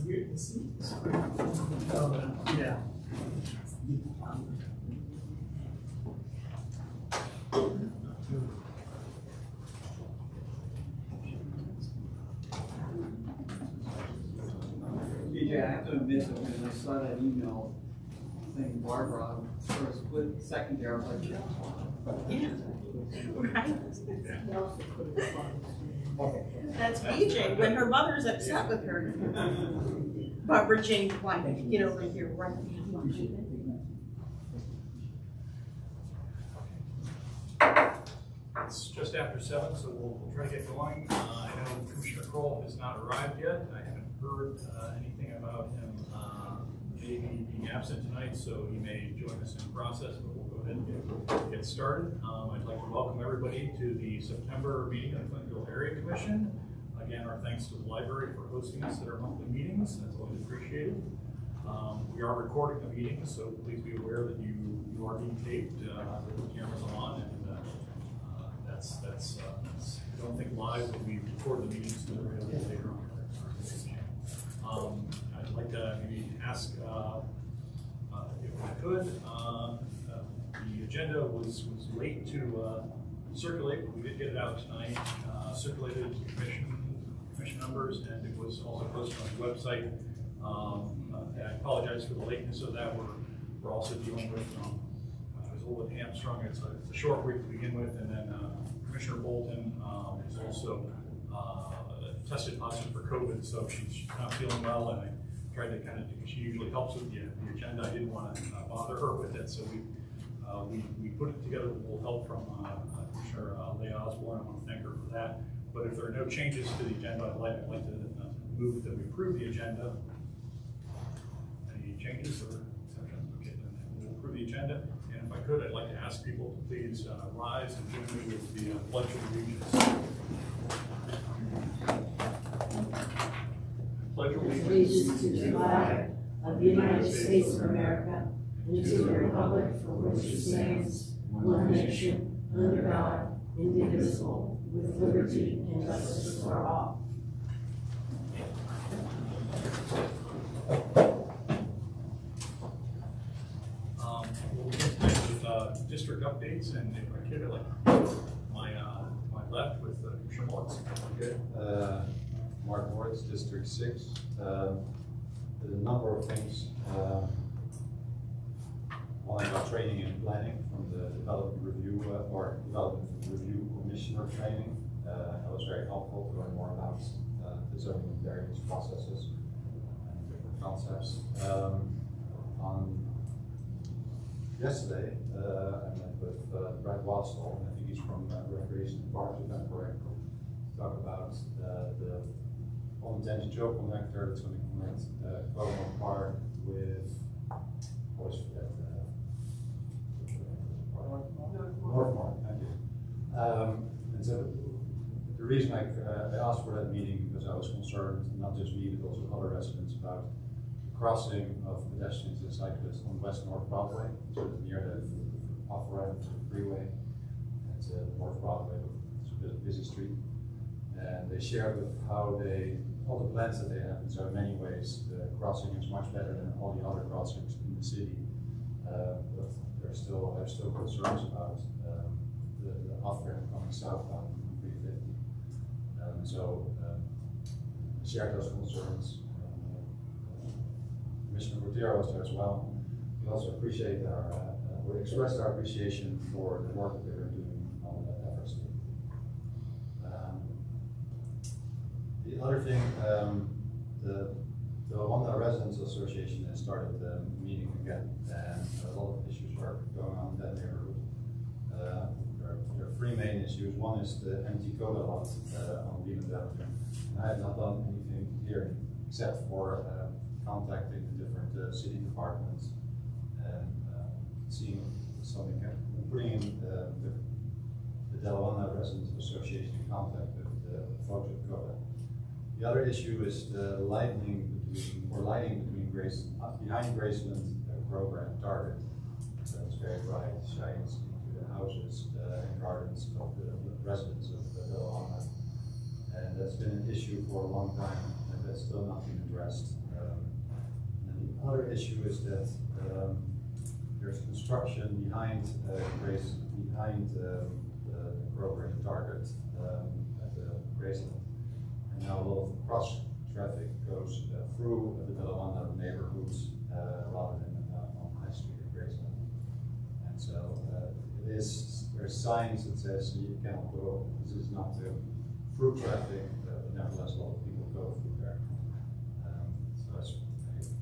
weird to see this. Yeah. BJ, I have to admit that when I saw that email saying Barbara for a split second there, I was like, Yeah. Right. That's BJ when her mother's upset with her. Barbara Jane's wife, get over here right now. It's just after 7, so we'll try to get going. I know Commissioner Kroll has not arrived yet. I haven't heard anything about him maybe being absent tonight, so he may join us in the process, but we'll go ahead and get started. I'd like to welcome everybody to the September meeting of the Clintonville Area Commission. Again, our thanks to the library for hosting us at our monthly meetings. That's always appreciated. We are recording the meeting, so please be aware that you are being taped, the camera's on, and that's I don't think live, but we record the meetings later on. I'd like to maybe ask if I could. The agenda was late to circulate, but we did get it out tonight. Circulated to commission members, and it was also posted on the website. I apologize for the lateness of that. We're also dealing with I was a little bit hamstrung. It's a short week to begin with, and then Commissioner Bolton is also tested positive for COVID, so she's not feeling well, and I tried to she usually helps with the agenda. I didn't want to bother her with it, so we put it together with a little help from Commissioner Leah Osborne. I want to thank her for that. But if there are no changes to the agenda, I'd like to move that we approve the agenda. Any changes or exceptions? Okay, then we'll approve the agenda. And if I could, I'd like to ask people to please rise and join me with the Pledge of Allegiance. Pledge of Allegiance to the flag of the United States of America and to the republic for which it stands, one nation, under God, indivisible, with liberty and justice for all. We'll begin tonight with district updates, and if I could, my left with Commissioner Moritz. Okay. Mark Moritz, District 6. There's a number of things. One about training and planning from the Development Review Commissioner training. That was very helpful to learn more about the zoning and various processes and different concepts. On yesterday, I met with Brad Wassel, and I think he's from Recreation and Parks, if I'm correct, to talk about the all-intensive joke connector that's going to connect Clovermore Park with Northmore, thank you. And so the reason I asked for that meeting because I was concerned, not just me, but also other residents, about the crossing of pedestrians and cyclists on West North Broadway, sort of near the off-ramp to the freeway. It's North Broadway, it's a bit of a busy street. And they shared with how all the plans that they have, and so in many ways the crossing is much better than all the other crossings in the city. But there's still concerns about the off-ramp coming southbound from 350. So I shared those concerns. Commissioner Botero was there as well. We also appreciate we expressed our appreciation for the work that they were doing on that efforts. The other thing, the Wanda Residents Association has started meeting again, and a lot of issues are going on in that neighborhood. There are three main issues. One is the empty coda lot on Beeman Avenue. And I have not done anything here except for contacting the different city departments and seeing something, putting in the Delaware Residents Association in contact with the folks at CODA. The other issue is the lighting between behind Graceland program target. So it's very bright, shines into the houses and gardens of the residents of Delaware. And that's been an issue for a long time. And that's still not been addressed. And the other issue is that there's construction behind the Kroger and Target at the Graceland. And now a lot of cross traffic goes through the Belawanda neighborhoods rather than on High Street at Graceland. And so there's signs that says you cannot go, this is not through traffic, but nevertheless a lot of people go through there. So I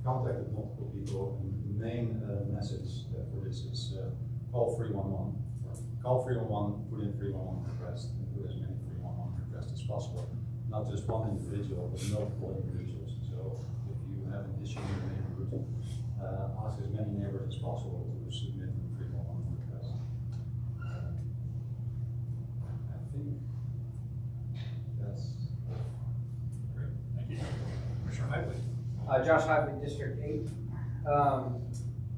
contacted multiple people, and the main message for this is call 311. Call 311, put in 311 request, and put as many 311 requests as possible. Not just one individual, but multiple individuals. So if you have an issue in your neighborhood, ask as many neighbors as possible to submit a 311 request. I think that's Great, thank you. Commissioner Hively. Josh Hively, District 8.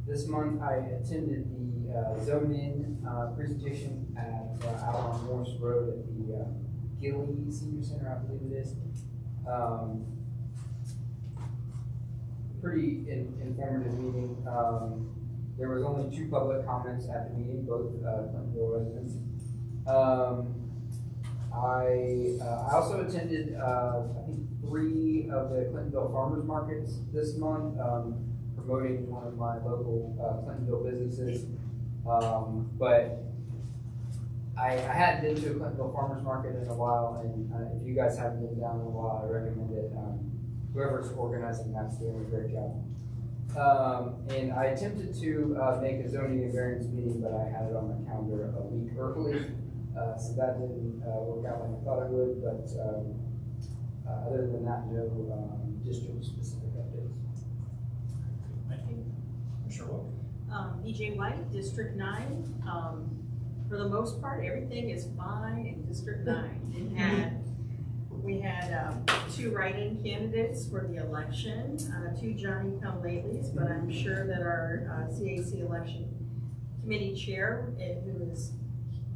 This month I attended the zone-in presentation out on Morse Road at the Gilley Senior Center, I believe it is. Pretty informative meeting. There was only 2 public comments at the meeting, both Clintonville residents. I also attended, I think, 3 of the Clintonville farmers markets this month, promoting one of my local Clintonville businesses. But I hadn't been to a Clintonville farmers market in a while, and if you guys haven't been down in a while, I recommend it. Whoever's organizing that's doing a great job. And I attempted to make a zoning and variance meeting, but I had it on my calendar a week early, so that didn't work out like I thought it would. But other than that, no district-specific updates. Thank you. Commissioner Wood. BJ White, District 9. For the most part, everything is fine in District 9. We had 2 write-in candidates for the election, 2 Johnny-come-latelys, but I'm sure that our CAC election committee chair, who has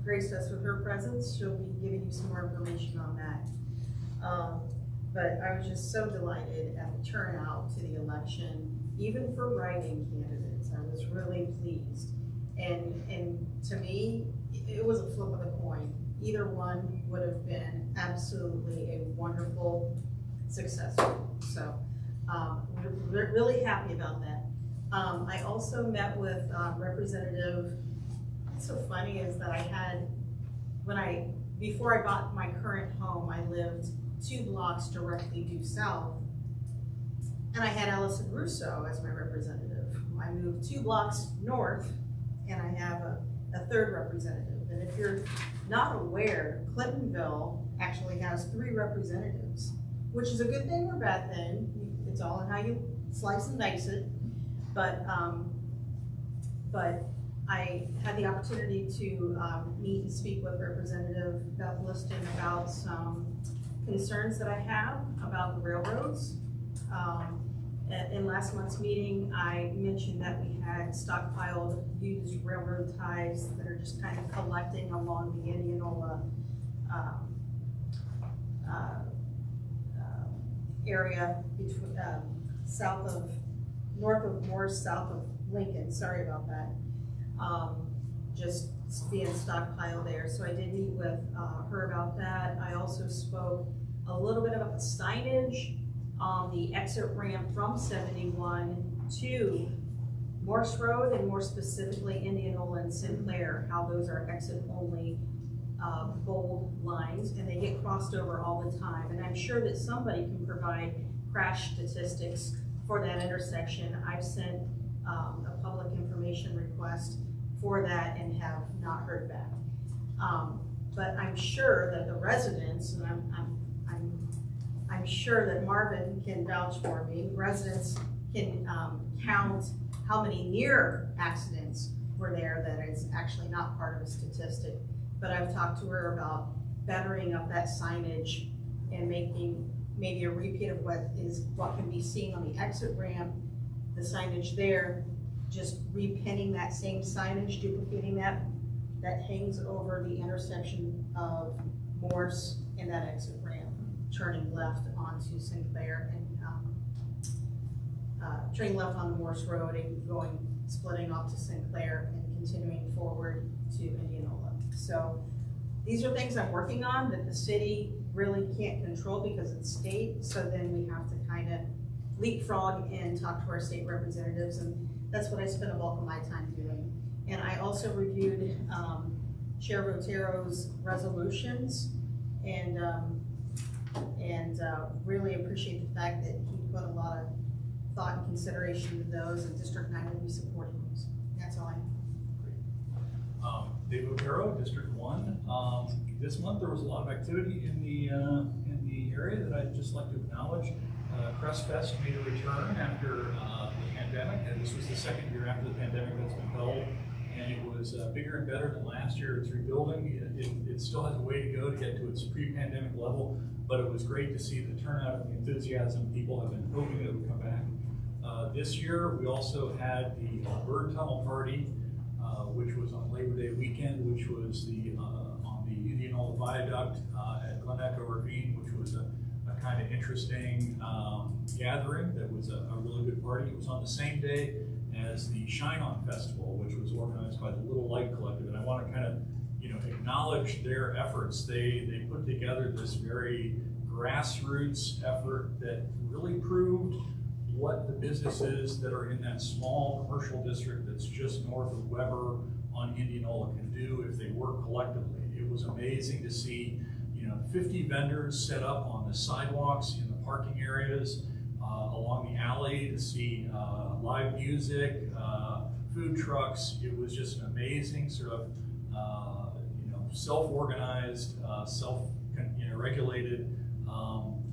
graced us with her presence, she'll be giving you some more information on that. But I was just so delighted at the turnout to the election, even for write-in candidates. I was really pleased. And to me, it was a flip of the coin. Either one would have been absolutely a wonderful successor. So we're really happy about that. I also met with Representative, what's so funny is that I had, before I bought my current home, I lived 2 blocks directly due south, and I had Allison Russo as my representative. I moved 2 blocks north, and I have a 3rd representative. And if you're not aware, Clintonville actually has 3 representatives, which is a good thing or a bad thing. It's all in how you slice and dice it. But I had the opportunity to meet and speak with Representative Beth Liston about some concerns that I have about the railroads. In last month's meeting, I mentioned that we had stockpiled used railroad ties that are just kind of collecting along the Indianola area between north of Morse, south of Lincoln. Sorry about that. Just being stockpiled there. So I did meet with her about that. I also spoke a little bit about the signage on the exit ramp from 71 to Morse Road, and more specifically Indianola and Sinclair, how those are exit only bold lines, and they get crossed over all the time. And I'm sure that somebody can provide crash statistics for that intersection. I've sent a public information request for that and have not heard back. But I'm sure that the residents, and I'm sure that Marvin can vouch for me, residents can count how many near accidents were there that is actually not part of a statistic. But I've talked to her about bettering up that signage and making maybe a repeat of what can be seen on the exit ramp, the signage there, just repinning that same signage, duplicating that hangs over the intersection of Morse and that exit ramp. turning left onto Sinclair and turning left on Morse Road and splitting off to Sinclair and continuing forward to Indianola. So these are things I'm working on that the city really can't control because it's state, so then we have to kind of leapfrog and talk to our state representatives, and that's what I spent a bulk of my time doing. And I also reviewed Chair Rotero's resolutions and really appreciate the fact that he put a lot of thought and consideration to those, and District 9 will be supporting those. That's all I have. Dave Otero, District 1. This month there was a lot of activity in the area that I'd just like to acknowledge. Crest Fest made a return after the pandemic, and this was the second year after the pandemic that's been held, and it was bigger and better than last year. It's rebuilding. It still has a way to go to get to its pre-pandemic level, but it was great to see the turnout and the enthusiasm. People have been hoping it would come back. This year we also had the Bird Tunnel Party, which was on Labor Day weekend, which was on the Indianola Viaduct at Glen Echo Ravine, which was a kind of interesting gathering. That was a really good party. It was on the same day as the Shine On Festival, which was organized by the Little Light Collective, and I want to kind of acknowledge their efforts. They put together this very grassroots effort that really proved what the businesses that are in that small commercial district that's just north of Weber on Indianola can do if they work collectively. It was amazing to see 50 vendors set up on the sidewalks in the parking areas, along the alley, to see live music, food trucks. It was just an amazing sort of self-organized, self-regulated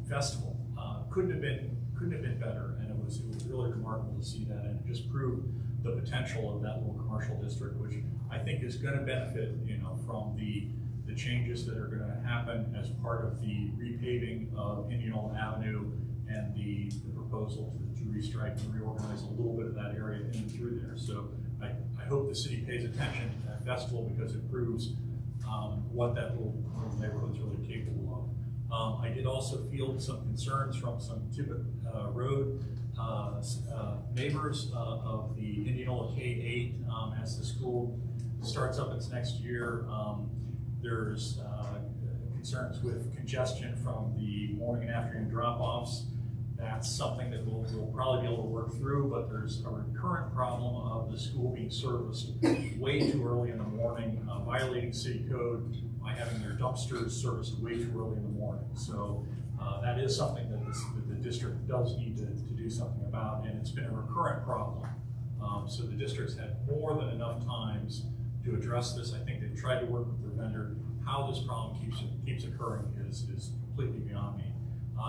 festival. Couldn't have been better, and it was really remarkable to see that, and it just proved the potential of that little commercial district, which I think is going to benefit from the changes that are going to happen as part of the repaving of Indianola Avenue and the proposal to restripe and reorganize a little bit of that area in and through there. So I hope the city pays attention to that festival, because it proves what that little neighborhood is really capable of. I did also field some concerns from some Tippett Road neighbors of the Indianola K-8 as the school starts up its next year. There's concerns with congestion from the morning and afternoon drop-offs. That's something that we'll probably be able to work through, but there's a recurrent problem of the school being serviced way too early in the morning, violating city code by having their dumpsters serviced way too early in the morning. So that is something that the district does need to do something about, and it's been a recurrent problem. So the district's had more than enough times to address this. I think they've tried to work with their vendor. How this problem keeps occurring is completely beyond me.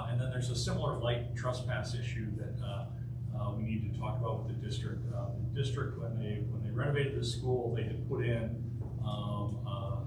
And then there's a similar light trespass issue that we need to talk about with the district. The district, when they renovated the school, they had put in a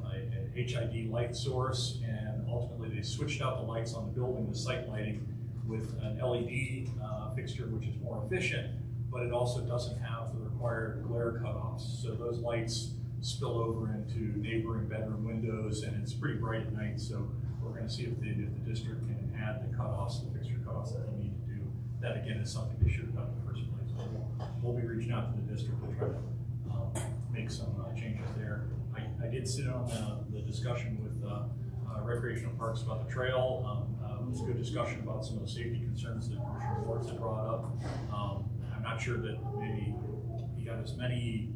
HID light source, and ultimately they switched out the lights on the building, the site lighting, with an LED fixture, which is more efficient, but it also doesn't have the required glare cutoffs. So those lights spill over into neighboring bedroom windows, and it's pretty bright at night. So we're going to see if the district can add the cutoffs, the fixture cutoffs that they need to do. That again is something they should have done in the first place. So we'll be reaching out to the district to try to make some changes there. I did sit on the discussion with Recreational Parks about the trail. It was a good discussion about some of the safety concerns that Commissioner Morris had brought up. I'm not sure that maybe he got as many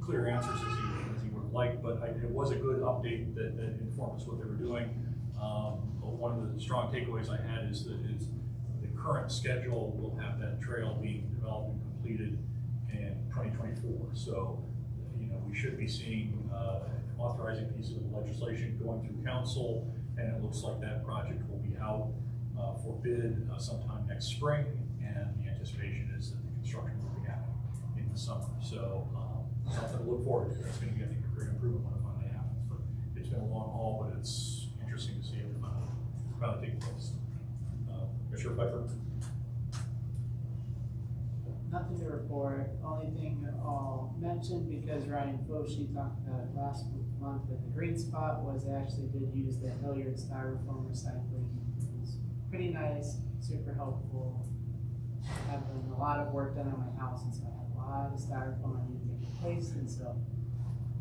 clear answers as he would have liked, but it was a good update that informed us what they were doing. One of the strong takeaways I had is that the current schedule will have that trail being developed and completed in 2024. So, we should be seeing authorizing pieces of legislation going through council, and it looks like that project will be out for bid sometime next spring, and the anticipation is that the construction will be happening in the summer. So something to look forward to. It's going to be, I think, a great improvement when it finally happens. But it's been a long haul, but it's interesting to see it finally take place. Commissioner Pfeiffer? Nothing to report. Only thing I'll mention, because Ryan Foshi talked about it last month, that the green spot was actually did use the Hilliard styrofoam recycling. pretty nice, super helpful. I've done a lot of work done on my house, and so I have a lot of styrofoam I need to take replaced, and so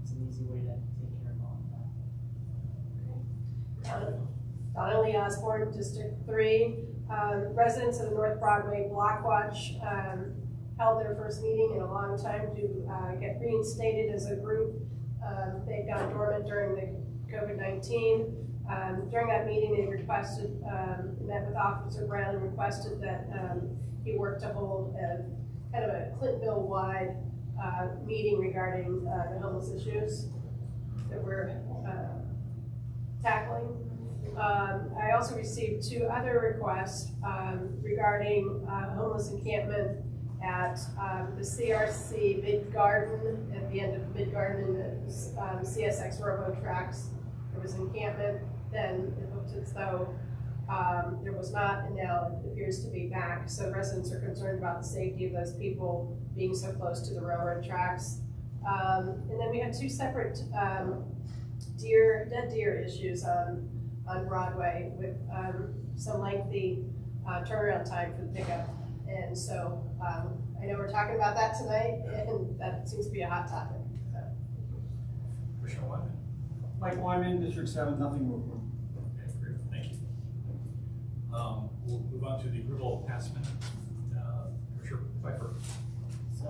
it's an easy way to take care of all of that. Donnelly Osborne, District 3. Residents of the North Broadway Block Watch held their first meeting in a long time to get reinstated as a group. They'd gone dormant during the COVID-19. During that meeting, they requested, met with Officer Brown and requested that he work to hold a kind of a Clintonville-wide meeting regarding the homeless issues that we're tackling. I also received 2 other requests regarding homeless encampment at the CRC Mid-Garden, at the end of Mid-Garden in the CSX Robo tracks. There was encampment, then it looked as though there was not, and now it appears to be back. So residents are concerned about the safety of those people being so close to the railroad tracks. And then we had 2 separate dead deer issues on Broadway with some lengthy turnaround time for the pickup. And so I know we're talking about that tonight, and that seems to be a hot topic. So. Commissioner Wyman. Mike Wyman, District 7, nothing to report. Okay, great, thank you. We'll move on to the approval of past minutes. Commissioner Pfeiffer. So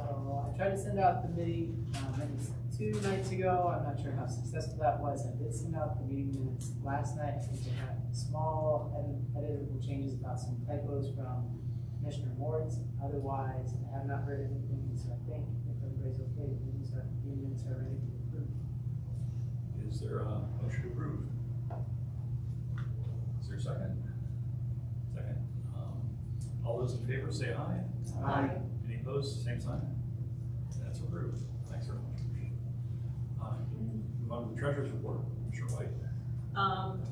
I tried to send out the meeting minutes 2 nights ago. I'm not sure how successful that was. I did send out the meeting minutes last night. I think they had small editable changes about some typos from Commissioner Moritz. Otherwise, I have not heard anything, so I think if everybody's okay, the minutes are ready to approve. Is there a motion to approve? Is there a second? Second. All those in favor say aye. Aye. Any opposed? Same sign. That's approved. Thanks very much. Move on to the treasurer's report. Commissioner White.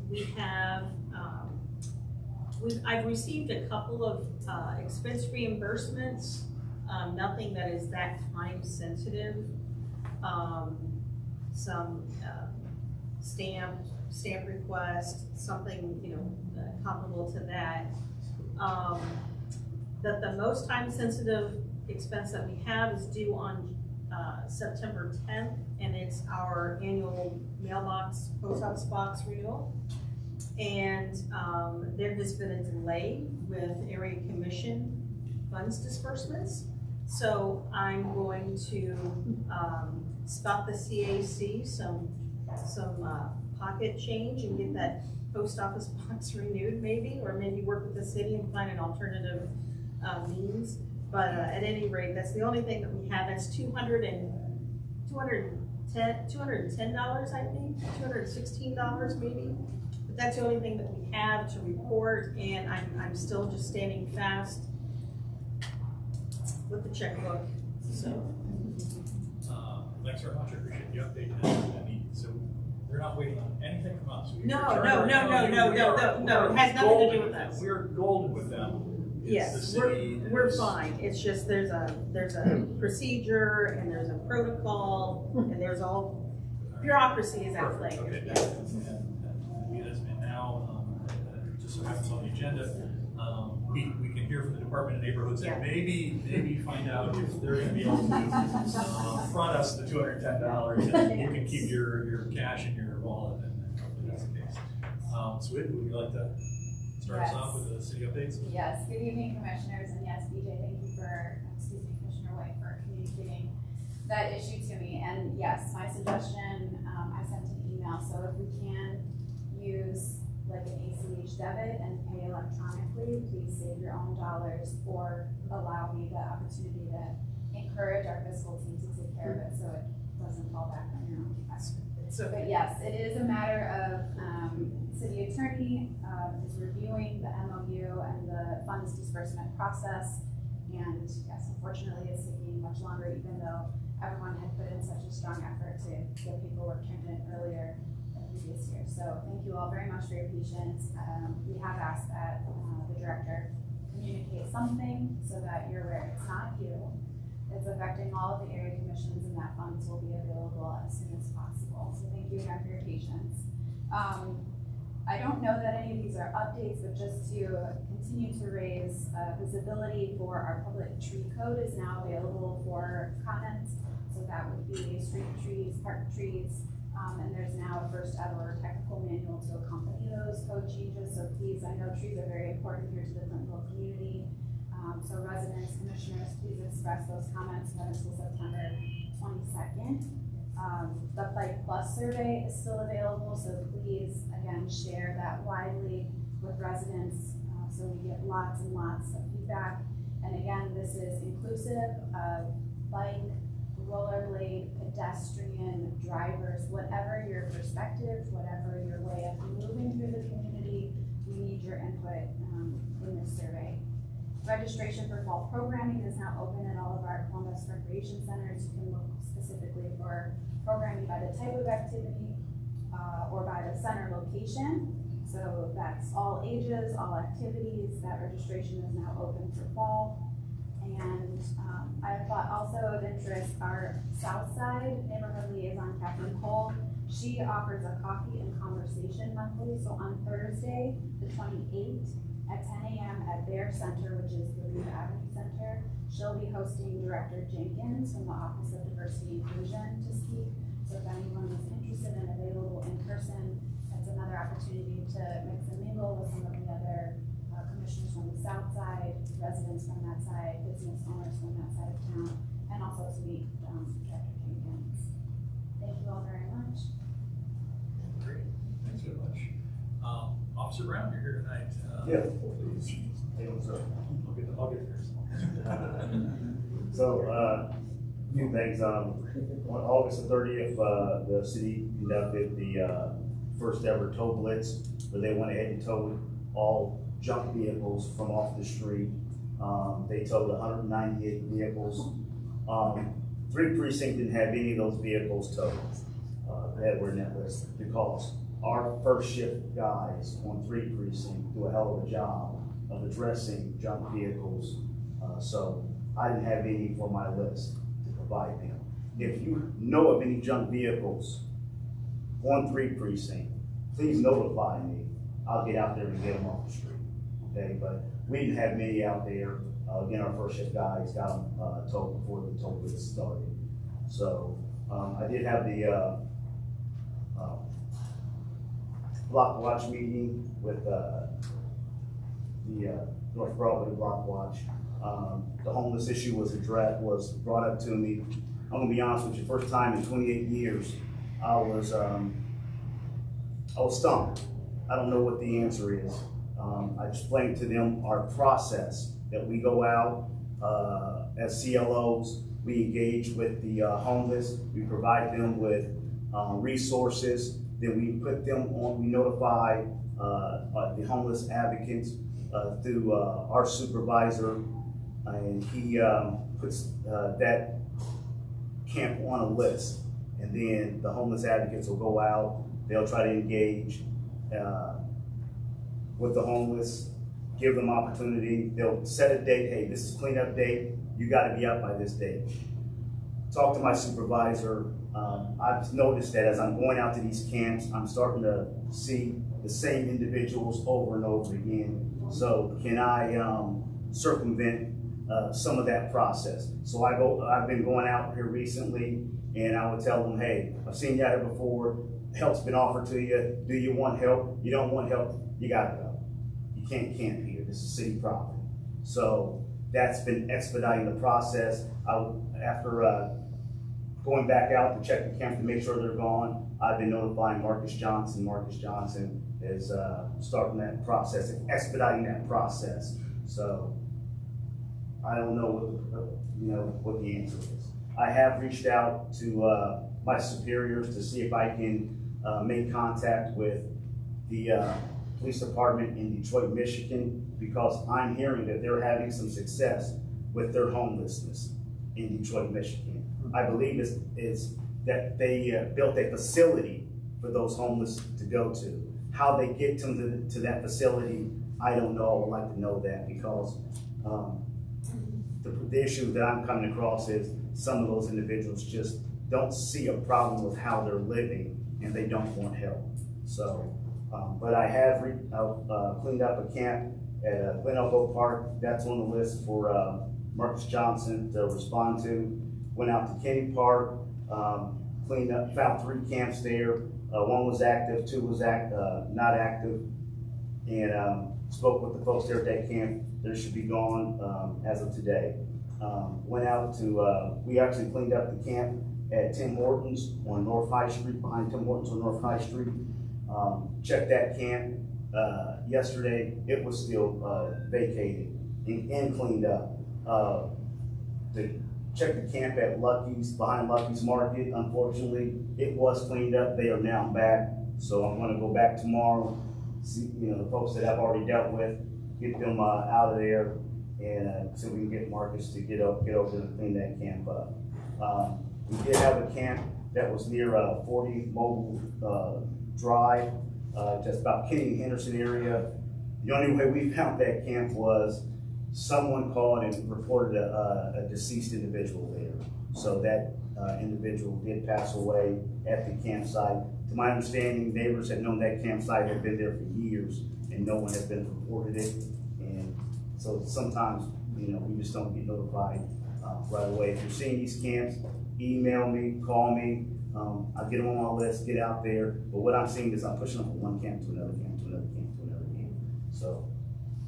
We have, I've received a couple of expense reimbursements, nothing that is that time sensitive. Some stamp request, something comparable to that. That the most time sensitive expense that we have is due on September 10th, and it's our annual mailbox, post office box renewal. And there has been a delay with area commission funds disbursements. So I'm going to spot the CAC some pocket change and get that post office box renewed maybe, or maybe work with the city and find an alternative means. But at any rate, that's the only thing that we have. That's $210, I think, $216 maybe. But that's the only thing that we have to report, and I'm still just standing fast with the checkbook. So. Thanks very much. I appreciate the update. So they're not waiting on anything from us. No. It has nothing to do with us. We're golden with them. Yes, we're fine. It's just there's a procedure and there's a protocol and there's all bureaucracy is at play. Okay, and now just so happens on the agenda, we can hear from the Department of Neighborhoods and maybe find out if they're going to be able to front us the $210 and you can keep your cash in your wallet, and hopefully that's the case. Swid, would you like to start us off with the city updates? Yes, good evening, commissioners, and yes, BJ, thank you for, Commissioner White, for communicating that issue to me. And yes, my suggestion, I sent an email, so if we can use like an ACH debit and pay electronically, please save your own dollars or allow me the opportunity to encourage our fiscal team to take care of it so it doesn't fall back on your own cash. But yes, it is a matter of city attorney is reviewing the MOU and the funds disbursement process, and yes, unfortunately it's taking much longer, even though everyone had put in such a strong effort to get paperwork turned in earlier than previous year. So thank you all very much for your patience. We have asked that the director communicate something so that you're aware it's not you. It's affecting all of the area commissions, and that funds will be available as soon as possible. So thank you again for your patience. I don't know that any of these are updates, but just to continue to raise visibility for our public tree code is now available for comments. So that would be street trees, park trees, and there's now a first ever technical manual to accompany those code changes. So please, I know trees are very important here to the Clintonville community. So residents, commissioners, please express those comments until September 22nd. The Bike Plus survey is still available, so please, again, share that widely with residents so we get lots and lots of feedback. And again, this is inclusive of bike, rollerblade, pedestrian, drivers, whatever your perspective, whatever your way of moving through the community, we need your input in this survey. Registration for fall programming is now open at all of our Columbus Recreation Centers. You can look specifically for programming by the type of activity or by the center location. So that's all ages, all activities. That registration is now open for fall. And I thought also of interest, our South Side neighborhood liaison, Catherine Cole. She offers a coffee and conversation monthly. So on Thursday, the 28th, at 10 a.m. at their center, which is the Reed Avenue Center, she'll be hosting Director Jenkins from the Office of Diversity and Inclusion to speak. So if anyone is interested and available in person, that's another opportunity to mix and mingle with some of the other commissioners from the South Side, residents from that side, business owners from that side of town, and also to meet Director Jenkins. Thank you all very much. Great, thanks so much. Officer Brown, you're here tonight. Yeah. Please. Hey, what's up? I'll get there. So, few things. On August the 30th, the city conducted the first ever tow blitz, where they went ahead and towed all junk vehicles from off the street. They towed 198 vehicles. 3 precincts didn't have any of those vehicles towed that were in that list, because our first shift guys on 3 precincts do a hell of a job of addressing junk vehicles. So I didn't have any for my list to provide them. If you know of any junk vehicles on 3 precinct, please notify me. I'll get out there and get them off the street. Okay, but we didn't have many out there. Again, our first shift guys got them towed before the tow blitz started. So I did have the block watch meeting with the North Broadway Block Watch. The homeless issue was brought up to me. I'm gonna be honest with you, first time in 28 years, I was stumped. I don't know what the answer is. I explained to them our process, that we go out as CLOs, we engage with the homeless, we provide them with resources, then we put them on, we notify the homeless advocates through our supervisor, and he puts that camp on a list. And then the homeless advocates will go out, they'll try to engage with the homeless, give them opportunity. They'll set a date, hey, this is cleanup date, you gotta be out by this date. Talk to my supervisor. I've noticed that as I'm going out to these camps, I'm starting to see the same individuals over and over again. So can I circumvent some of that process? So I've been going out here recently, and I would tell them, hey, I've seen you out here before, help's been offered to you, do you want help? You don't want help, you gotta go. You can't camp here, this is city property. So that's been expediting the process. After going back out to check the camp to make sure they're gone, I've been notifying Marcus Johnson. Marcus Johnson is starting that process, expediting that process. So I don't know what the answer is. I have reached out to my superiors to see if I can make contact with the police department in Detroit, Michigan, because I'm hearing that they're having some success with their homelessness in Detroit, Michigan. I believe is that they built a facility for those homeless to go to. How they get to that facility, I don't know. I would like to know that, because the issue that I'm coming across is some of those individuals just don't see a problem with how they're living, and they don't want help. So But I have cleaned up a camp at Glen Elbow Park. That's on the list for Marcus Johnson to respond to. Went out to Kenny Park, cleaned up, found 3 camps there. One was active, 2 was not active, and spoke with the folks there at that camp. They should be gone as of today. Went out to, we actually cleaned up the camp at Tim Hortons on North High Street, behind Tim Hortons on North High Street. Checked that camp yesterday. It was still vacated and cleaned up. Check the camp at Lucky's, behind Lucky's Market. Unfortunately, it was cleaned up. They are now back. So I'm going to go back tomorrow, see, the folks that I've already dealt with, get them out of there, and so we can get Marcus to get over and clean that camp up. We did have a camp that was near 40 Mobile Drive, just about Kenny Henderson area. The only way we found that camp was someone called and reported a deceased individual there. So that individual did pass away at the campsite. To my understanding, neighbors had known that campsite had been there for years, and no one had been reported it. And so sometimes, we just don't get notified right away. If you're seeing these camps, email me, call me. I'll get them on my list, get out there. But what I'm seeing is I'm pushing them from one camp to another camp to another camp to another camp. So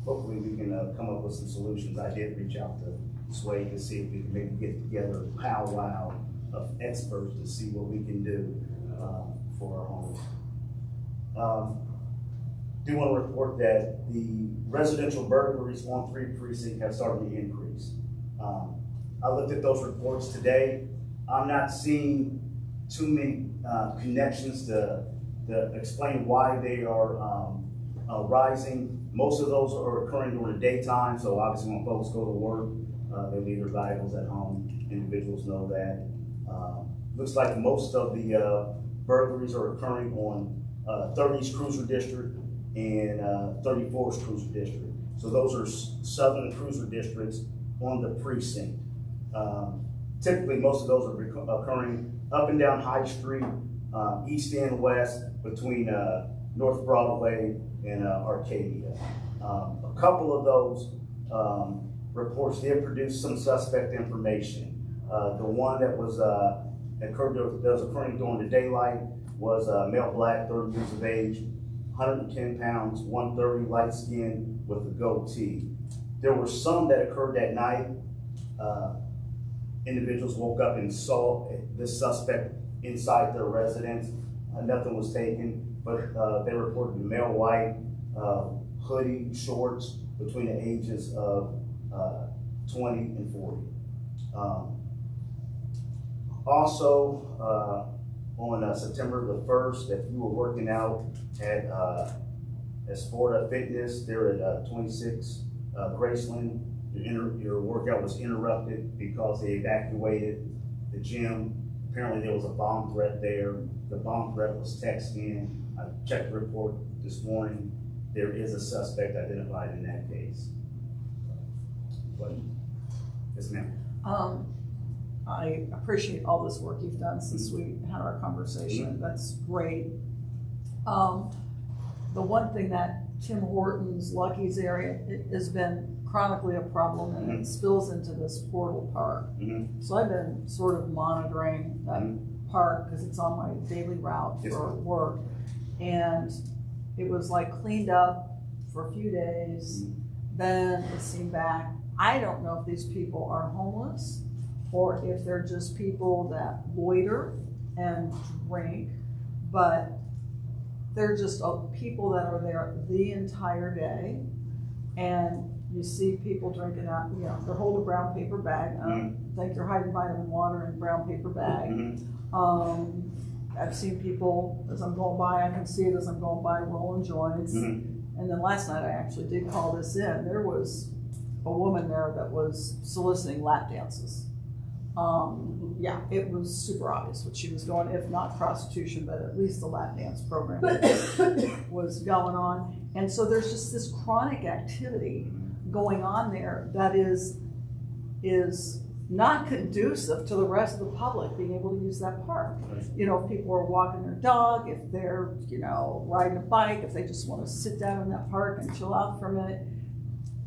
hopefully we can come up with some solutions. I did reach out to Sway to see if we can maybe get together a powwow of experts to see what we can do for our homes. Do want to report that the residential burglaries on 3 precinct have started to increase. I looked at those reports today. I'm not seeing too many connections to explain why they are rising. Most of those are occurring during the daytime, so obviously when folks go to work, they leave their valuables at home. Individuals know that. Looks like most of the burglaries are occurring on 30's Cruiser District and 34's Cruiser District. So those are southern cruiser districts on the precinct. Typically, most of those are occurring up and down High Street, east and west, between North Broadway and Arcadia. A couple of those reports did produce some suspect information. The one that was occurring during the daylight was male black, 30 years of age, 110 pounds, 130, light skin with a goatee. There were some that occurred that night. Individuals woke up and saw this suspect inside their residence. Nothing was taken, but they reported a male white, hoodie, shorts between the ages of 20 and 40. Also, on September the 1st, if you were working out at Sporta Fitness, they're at 26 Graceland, your workout was interrupted because they evacuated the gym. Apparently there was a bomb threat there. The bomb threat was texted in. I checked the report this morning. There is a suspect identified in that case. Question? Yes, ma'am. I appreciate all this work you've done since we had our conversation. That's great. The one thing that Tim Hortons, Lucky's area, has been chronically a problem, and it spills into this portal park. So I've been sort of monitoring that park because it's on my daily route for work. And it was like cleaned up for a few days, then it seemed back. I don't know if these people are homeless or if they're just people that loiter and drink, but they're just people that are there the entire day. And you see people drinking out, they hold a brown paper bag. I don't think they're hiding vitamin water in a brown paper bag. I've seen people, as I'm going by, I can see it as I'm going by, rolling joints. And then last night I actually did call this in. There was a woman there that was soliciting lap dances. Yeah, it was super obvious what she was doing, if not prostitution, but at least the lap dance program was going on. And so there's just this chronic activity going on there that is not conducive to the rest of the public being able to use that park. You know, if people are walking their dog, if they're, you know, riding a bike, if they just want to sit down in that park and chill out for a minute,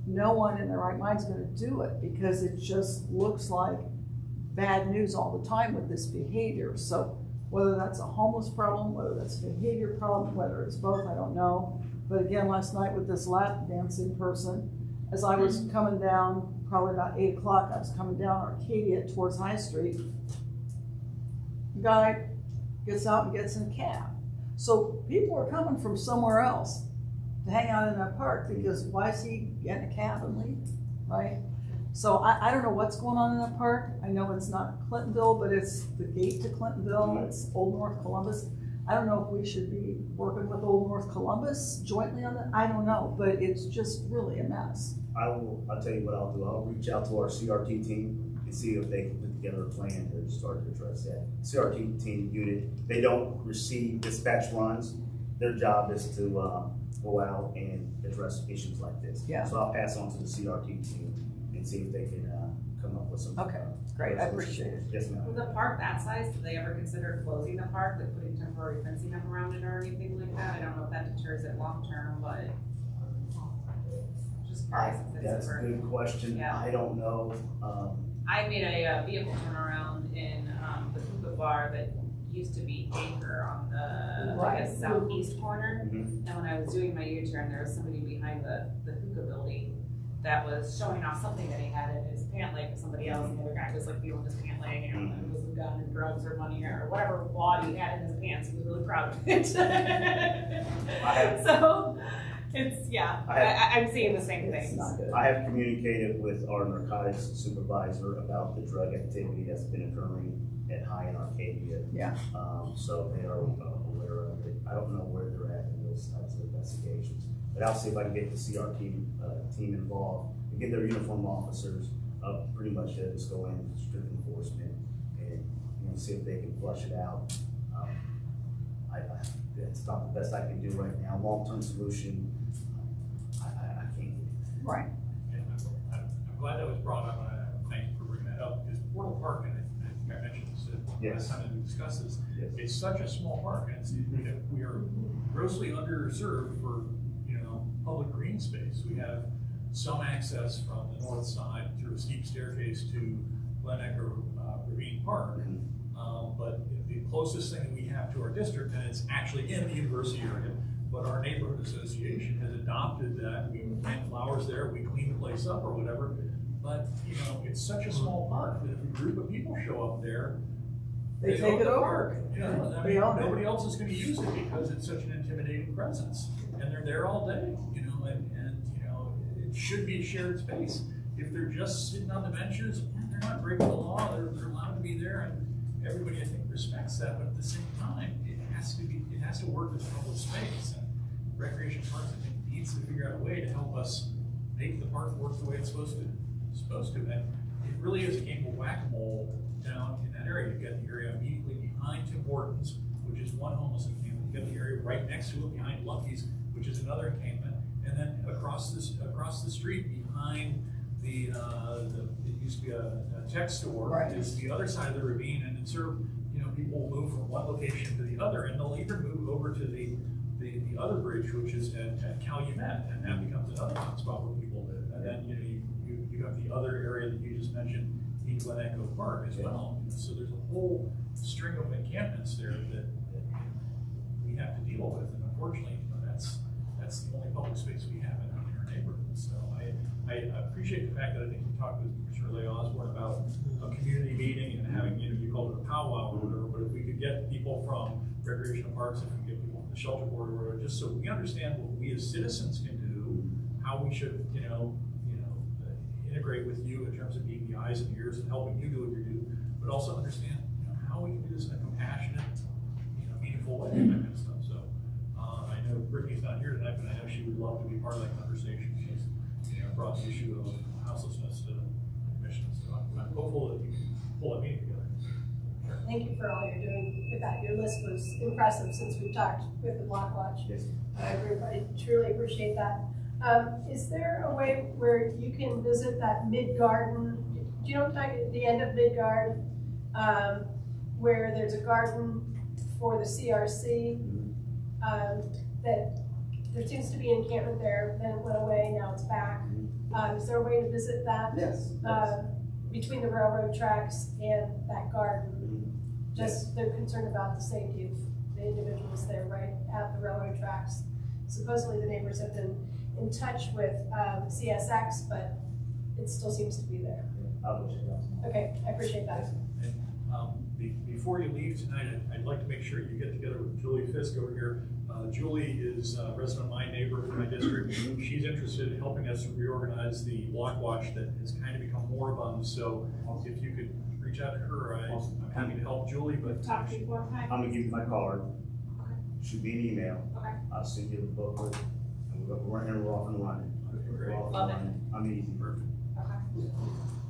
no one in their right mind is going to do it because it just looks like bad news all the time with this behavior. So whether that's a homeless problem, whether that's a behavior problem, whether it's both, I don't know. But again, last night with this lap dancing person, as I was coming down, probably about 8 o'clock, I was coming down Arcadia towards High Street. The guy gets out and gets in a cab. So people are coming from somewhere else to hang out in that park because why is he getting a cab and leave, right? So I don't know what's going on in that park. I know it's not Clintonville, but it's the gate to Clintonville. It's Old North Columbus. I don't know if we should be working with Old North Columbus jointly on that. I don't know, but it's just really a mess. I'll tell you what I'll do. I'll reach out to our CRT team and see if they can put together a plan to start to address that. CRT team unit, they don't receive dispatch runs. Their job is to go out and address issues like this. Yeah. So I'll pass on to the CRT team and see if they can come up with some. Okay, great. I appreciate it. Yes, ma'am. With a park that size, did they ever consider closing the park, like putting temporary fencing up around it or anything like that? I don't know if that deters it long term, but just curious if it's That's a ever. good question. Yeah. I don't know. I made a vehicle turnaround in the hookah bar that used to be Anchor on the I guess southeast corner. Mhm. And when I was doing my U-turn, there was somebody behind the hookah building that was showing off something that he had in his pant leg to somebody else, and the other guy was like feeling his pant leg, you know, it was a gun and drugs or money or whatever wad he had in his pants. He was really proud of it. So it's I'm seeing the same things. I have communicated with our narcotics supervisor about the drug activity that's been occurring at High and Arcadia. Yeah. So they are aware of it. I don't know where they're at in those types of investigations, but I'll see if I can get the CRT team involved and get their uniform officers pretty much just go in strict enforcement and see if they can flush it out. That's not the best I can do right now. Long-term solution, I can't get it. Right. And I'm glad that was brought up, and I thank you for bringing that up, because Portal Park, and I think I mentioned this last time that we discussed this, it's such a small park, and we are grossly underserved for, public green space. We have some access from the north side through a steep staircase to Glen Echo Ravine Park, but the closest thing that we have to our district, and it's actually in the university area, but our neighborhood association has adopted that. We plant flowers there, we clean the place up or whatever, but it's such a small park that if a group of people show up there, they take it over. Nobody else is going to use it because it's such an intimidating presence, and they're there all day. It should be a shared space. If they're just sitting on the benches, they're not breaking the law. They're allowed to be there, and everybody I think respects that. But at the same time, it has to work as public space. And Recreation Parks I think needs to figure out a way to help us make the park work the way it's supposed to. And it really is a game of whack-a-mole down in that area. You've got the area immediately behind Tim Hortons, which is one homeless encampment. You've got the area right next to it behind Lucky's, which is another encampment. And then across the street behind it used to be a tech store, right, is the other side of the ravine, and then sort of, people will move from one location to the other, and they'll even move over to the other bridge, which is at Calumet, and that becomes another hotspot where people live. And then you have the other area that you just mentioned in Glen Echo Park as well. So there's a whole string of encampments there that we have to deal with, and unfortunately, that's the only public space we have in our neighborhood. So I appreciate the fact that I think we talked with Commissioner Leigh Osborne about a community meeting and having, you called it a powwow or whatever, but if we could get people from recreational parks, if we could get people from the shelter board or whatever, just so we understand what we as citizens can do, how we should, integrate with you in terms of being the eyes and ears and helping you do what you do, but also understand, how we can do this in a compassionate, meaningful way, and that kind of stuff. So I know Brittany's not here tonight, but I know she would love to be part of that conversation. She's, brought the issue of houselessness to the commission. So I'm hopeful that you can pull that meeting together. Sure. Thank you for all you're doing with that. Your list was impressive since we've talked with the Block Watch. Yes. I truly appreciate that. Is there a way where you can visit that mid-garden do you know the end of Midgard, where there's a garden for the CRC, that there seems to be an encampment there, then it went away, now it's back. Is there a way to visit that? Yes. Between the railroad tracks and that garden? Just, they're concerned about the safety of the individuals there right at the railroad tracks. Supposedly the neighbors have been in touch with CSX, but it still seems to be there. Okay, I appreciate that. And before you leave tonight, I'd like to make sure you get together with Julie Fisk over here. Julie is a resident of my neighborhood, my district. She's interested in helping us reorganize the block watch that has kind of become moribund. So if you could reach out to her, I'm happy to help Julie. But Talk to you one time. I'm gonna give you my card. Shoot me an email. Okay. I'll send you the booklet, and we're off and running. Great. Love it. I'm easy. Perfect. Okay.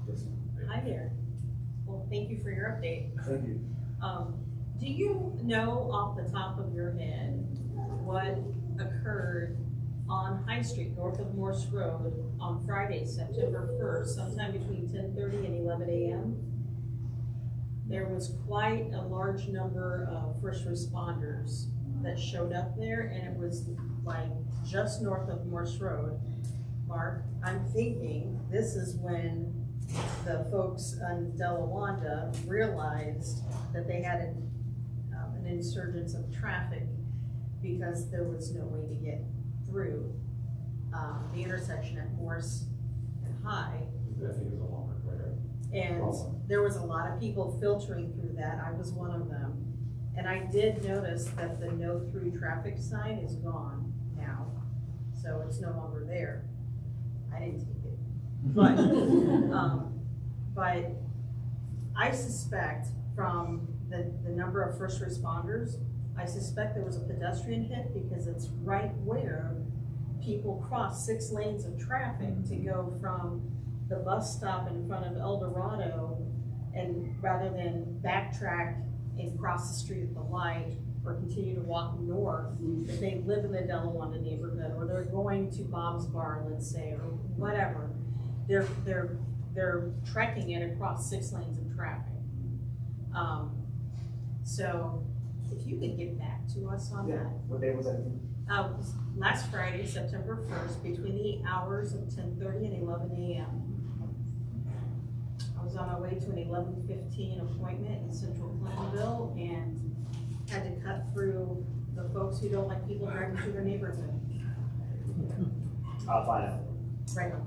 Yes, ma'am. Hi there. Well, thank you for your update. Thank you. Do you know off the top of your head what occurred on High Street, north of Morse Road, on Friday, September 1st, sometime between 10:30 and 11 a.m.? There was quite a large number of first responders that showed up there, and it was like just north of Morse Road. Mark, I'm thinking this is when the folks on Delawanda realized that they had an insurgence of traffic because there was no way to get through the intersection at Morse and High. And there was a lot of people filtering through that. I was one of them. And I did notice that the no through traffic sign is gone now. So it's no longer there. I didn't take it. But I suspect from the number of first responders, I suspect there was a pedestrian hit because it's right where people cross 6 lanes of traffic to go from the bus stop in front of El Dorado, and rather than backtrack and cross the street at the light or continue to walk north, if they live in the Delawanda neighborhood or they're going to Bob's Bar, let's say, or whatever, they're trekking it across 6 lanes of traffic. So if you could get back to us on that. What day was that? Last Friday, September 1st, between the hours of 10:30 and 11 a.m. I was on my way to an 11:15 appointment in Central Clintonville and had to cut through the folks who don't like people driving through their neighborhood. I'll find out. Right on.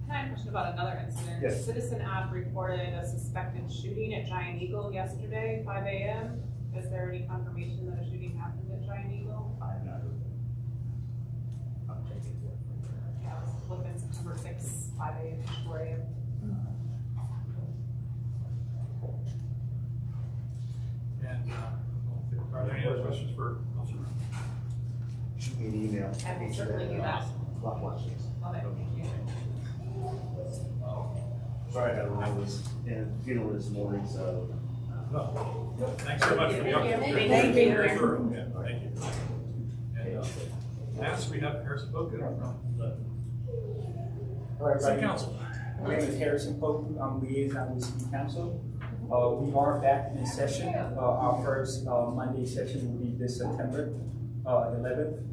I have a question about another incident. Yes. Citizen app reported a suspected shooting at Giant Eagle yesterday, 5 a.m. Is there any confirmation that a shooting happened at Giant Eagle? I have not heard that. I'll check it. Yeah, it was looking September 6th, 5 a.m. to 4 a.m. And are there any other questions for Officer? Shoot me an email. I will certainly do that. Block watches. Love it. Thank you. Sorry, I was in a funeral this morning, so. Thanks so much for the update. Thank you. Very thorough. Yeah, thank you. And last we have Harrison Pope from the Hello, City Council. My name is Harrison Pope. I'm liaison with City Council. We are back in session. Our first Monday session will be this September 11th.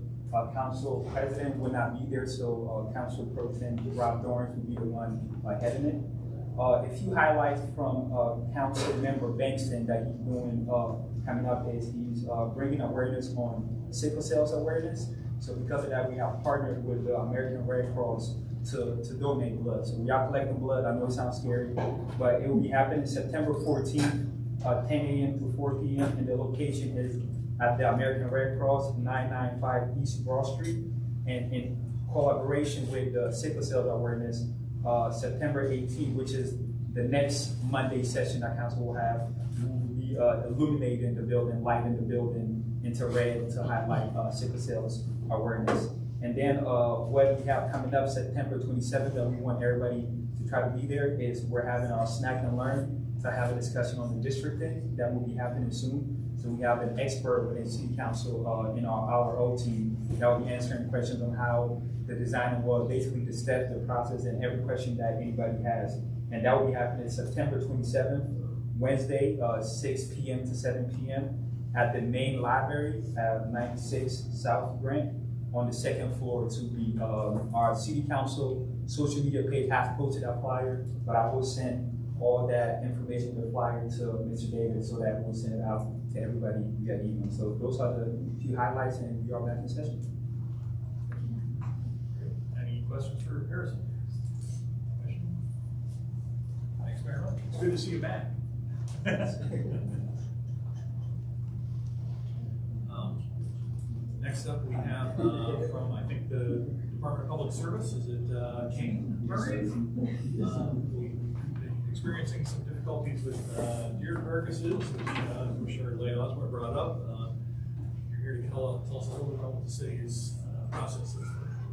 Council President will not be there, so Council Pro Tem Rob Dorrance will be the one heading it. A few highlights from Council Member Bankston that he's doing coming up is he's bringing awareness on sickle cell awareness. So because of that, we have partnered with the American Red Cross to donate blood. So we are collecting blood. I know it sounds scary, but it will be happening September 14th, 10 a.m. to 4 p.m. And the location is at the American Red Cross, 995 East Broad Street. And in collaboration with the Sickle Cell Awareness, September 18th, which is the next Monday session that Council will have, we will be illuminating the building, lighting the building into red to highlight sickle cells awareness. And then what we have coming up September 27th that we want everybody to try to be there is we're having our snack and learn to have a discussion on the district thing that will be happening soon. So we have an expert within City Council in our O team that will be answering questions on how the design was, basically the steps, the process, and every question that anybody has. And that will be happening September 27th, Wednesday, 6 p.m. to 7 p.m. at the main library at 96 South Grant on the second floor. To be our City Council social media page has posted a flyer, but I will send all that information, the flyer, to Mr. David so that we'll send it out to everybody via email. So those are the few highlights, and we are back in session. Any questions for Harrison? Thanks very much. It's good to see you back. Next up, we have from, I think, the Department of Public Service. Is it Kane Murray? We've been experiencing some difficulties with deer carcasses, which I'm sure Leigh Osborne brought up. You're here to tell us a little bit about what the city's process is.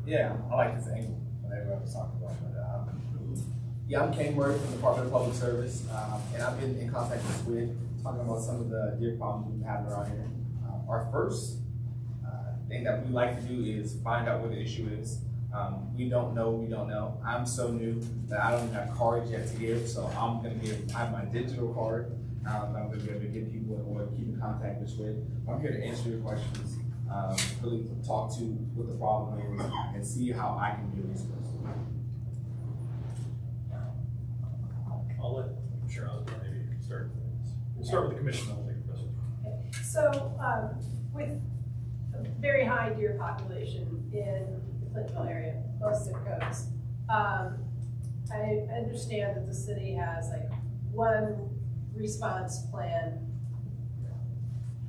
Yeah, I like this angle that I was talking about. But, yeah, I'm Kane Murray from the Department of Public Service, and I've been in contact with SWID, talking about some of the deer problems we've had around here. Our first thing that we like to do is find out what the issue is. We don't know. I'm so new that I don't even have cards yet to give, so I have my digital card that I'm going to be able to give people or keep in contact with SWID. I'm here to answer your questions, really talk to what the problem is, and see how I can be a resource. I'll let Cheryl maybe start. We'll start with the commission, then we'll take a question. So, with a very high deer population in the Clintonville area, most zip codes, I understand that the city has like one response plan.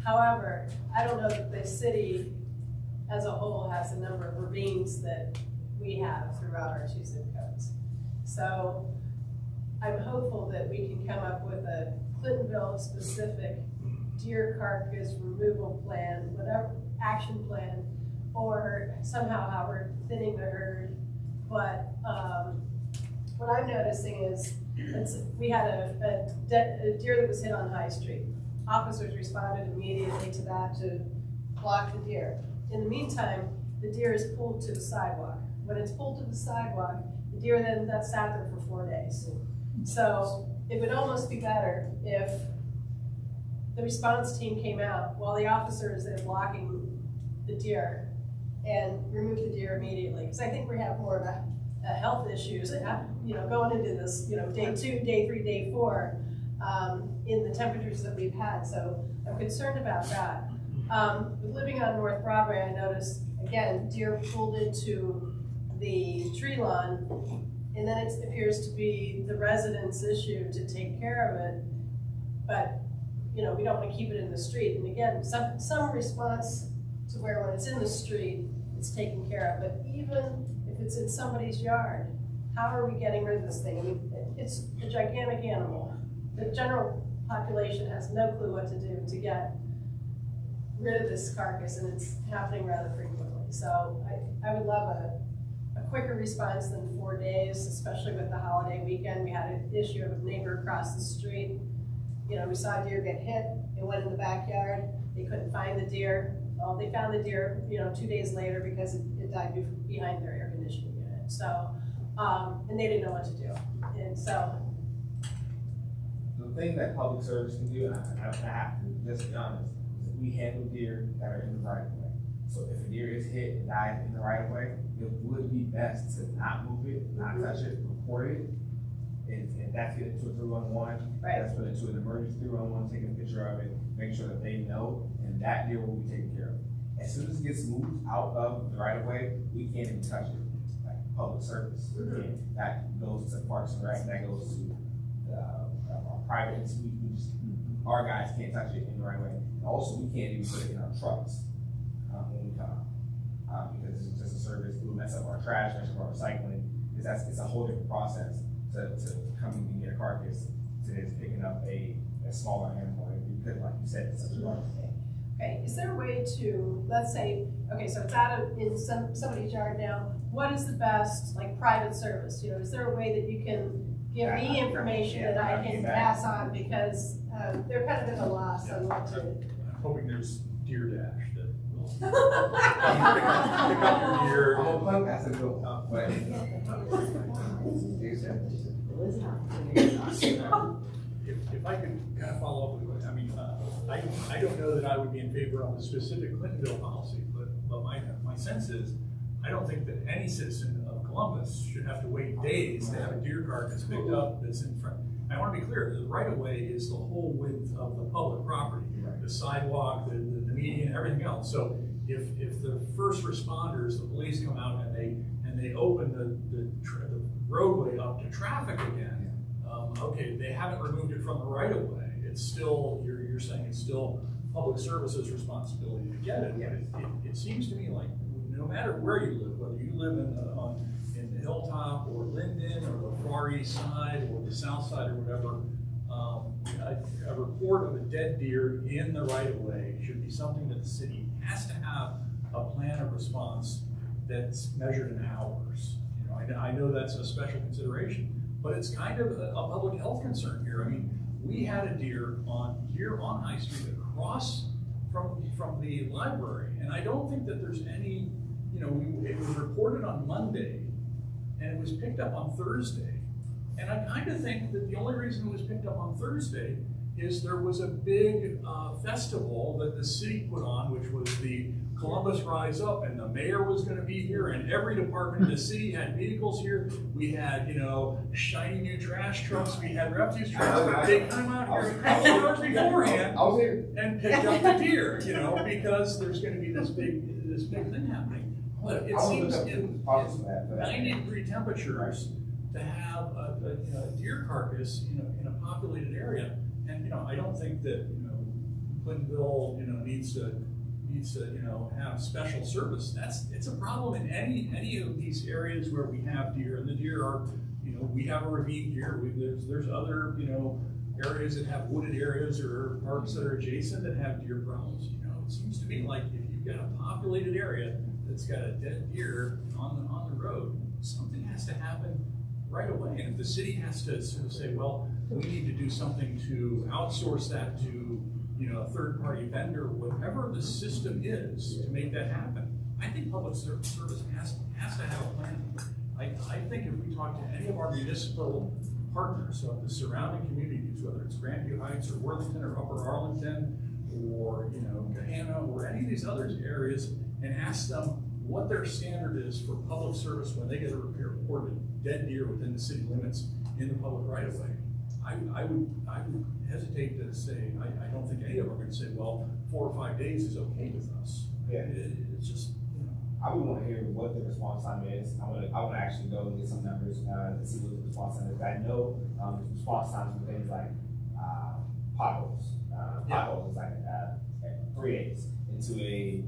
However, I don't know that the city as a whole has the number of ravines that we have throughout our 2 zip codes. So I'm hopeful that we can come up with a Clintonville specific deer carcass removal plan, whatever action plan, or somehow how we're thinning the herd. But what I'm noticing is we had a deer that was hit on High Street. Officers responded immediately to that to block the deer. In the meantime, the deer is pulled to the sidewalk. When it's pulled to the sidewalk, the deer then sat there for 4 days. So it would almost be better if the response team came out while the officer is there blocking the deer and remove the deer immediately. Because I think we have more of a health issues, going into this, day 2, day 3, day 4, in the temperatures that we've had. So I'm concerned about that. Living on North Broadway, I noticed, again, deer pulled into the tree lawn, and then it appears to be the residents' issue to take care of it. But, we don't want to keep it in the street. And again, some response to where when it's in the street, it's taken care of. But even if it's in somebody's yard, how are we getting rid of this thing? I mean, it's a gigantic animal. The general population has no clue what to do to get rid of this carcass, and it's happening rather frequently. So I would love a quicker response than 4 days, especially with the holiday weekend. We had an issue of a neighbor across the street. We saw a deer get hit. It went in the backyard. They couldn't find the deer. Well, they found the deer, 2 days later because it died behind their air conditioning unit. So, and they didn't know what to do. And so, the thing that public service can do, and I have to just be honest, is we handle deer that are in the right of way. So if a deer is hit and dies in the right of way, it would be best to not move it, not touch it, report it, and that's get into a 311. Right. That's put into an emergency 311, taking a picture of it, make sure that they know, and that deer will be taken care of. As soon as it gets moved out of the right of way, we can't even touch it. Like public service, that goes to Parks and Rec, that goes to our private. Our guys can't touch it in the right way. And also, we can't even put it in our trucks when we come out because it's just a service. It will mess up our trash, mess up our recycling. It's a whole different process to come and get a carcass to just picking up a smaller animal. Because, like you said, it's such a large thing. Okay, is there a way to, let's say, okay, so it's out in somebody's yard now. What is the best, private service? Is there a way that you can give me information that I can pass on, because they're kind of at a loss on what to. hoping there's deer dash that will pick up your deer. I'm a punk as a go. If I could kind of follow up with, I mean, I don't know that I would be in favor of a specific Clintonville policy, but my sense is, I don't think that any citizen of Columbus should have to wait days to have a deer carcass picked up that's in front. I want to be clear, the right of way is the whole width of the public property, the sidewalk, the median, everything else. So if the first responders, the police come out and they open the roadway up to traffic again, okay, they haven't removed it from the right of way. It's still, you're saying it's still public services responsibility to get it. But it seems to me like no matter where you live, whether you live in the Hilltop or Linden or the Far East Side or the South Side or whatever, a report of a dead deer in the right of way should be something that the city has to have a plan of response that's measured in hours. You know, I know that's a special consideration, but it's kind of a public health concern here. I mean, we had a deer on High Street across from the library, and I don't think that there's any, you know, it was reported on Monday, and it was picked up on Thursday. And I kind of think that the only reason it was picked up on Thursday is there was a big festival that the city put on, which was the Columbus Rise Up, and the mayor was going to be here, and every department in the city had vehicles here. We had, you know, shiny new trash trucks. We had refuse trucks. They come out here a couple hours beforehand and picked up the deer, you know, because there's going to be this big thing happening. But it seems in 90-degree temperatures to have a deer carcass, you know, in a populated area, and you know, I don't think that, you know, Clintonville, you know, needs to you know, have special service. It's a problem in any of these areas where we have deer, and the deer are, you know, we have a ravine here. There's other, you know, areas that have wooded areas or parks that are adjacent that have deer problems. You know, it seems to me like if you've got a populated area that's got a dead deer on the road, something has to happen right away. And if the city has to sort of say, well, we need to do something to outsource that to, you know, a third-party vendor, whatever the system is to make that happen, I think public service has to have a plan. I think if we talk to any of our municipal partners of the surrounding communities, whether it's Grandview Heights or Worthington or Upper Arlington or, you know, Gahanna or any of these other areas, and ask them what their standard is for public service when they get a reported dead deer within the city limits in the public right of way, I would hesitate to say, I don't think any of them are going to say, well, 4 or 5 days is okay with us. Yeah. It's just, you know. I would want to hear what the response time is. I want to actually go and get some numbers and see what the response time is. I know response times for things like potholes. Potholes is like 3 days into a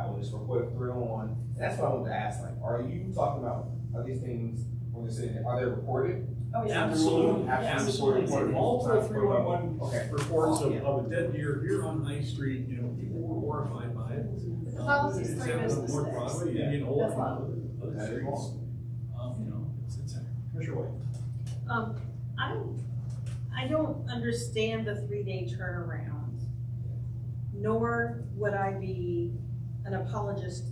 when it's reported 311. And that's what I wanted to ask. Like, are you talking about, are these things when they're sitting there, are they reported? Oh yeah, absolutely. Absolutely. Multiple 311 reports of a dead deer here on High Street. You know, people were horrified by it. The policy's 3 business North days. Broadway, Yeah. Indian Old, That's long. other streets. You know, it's Commissioner White. I don't understand the 3-day turnaround, nor would I be an apologist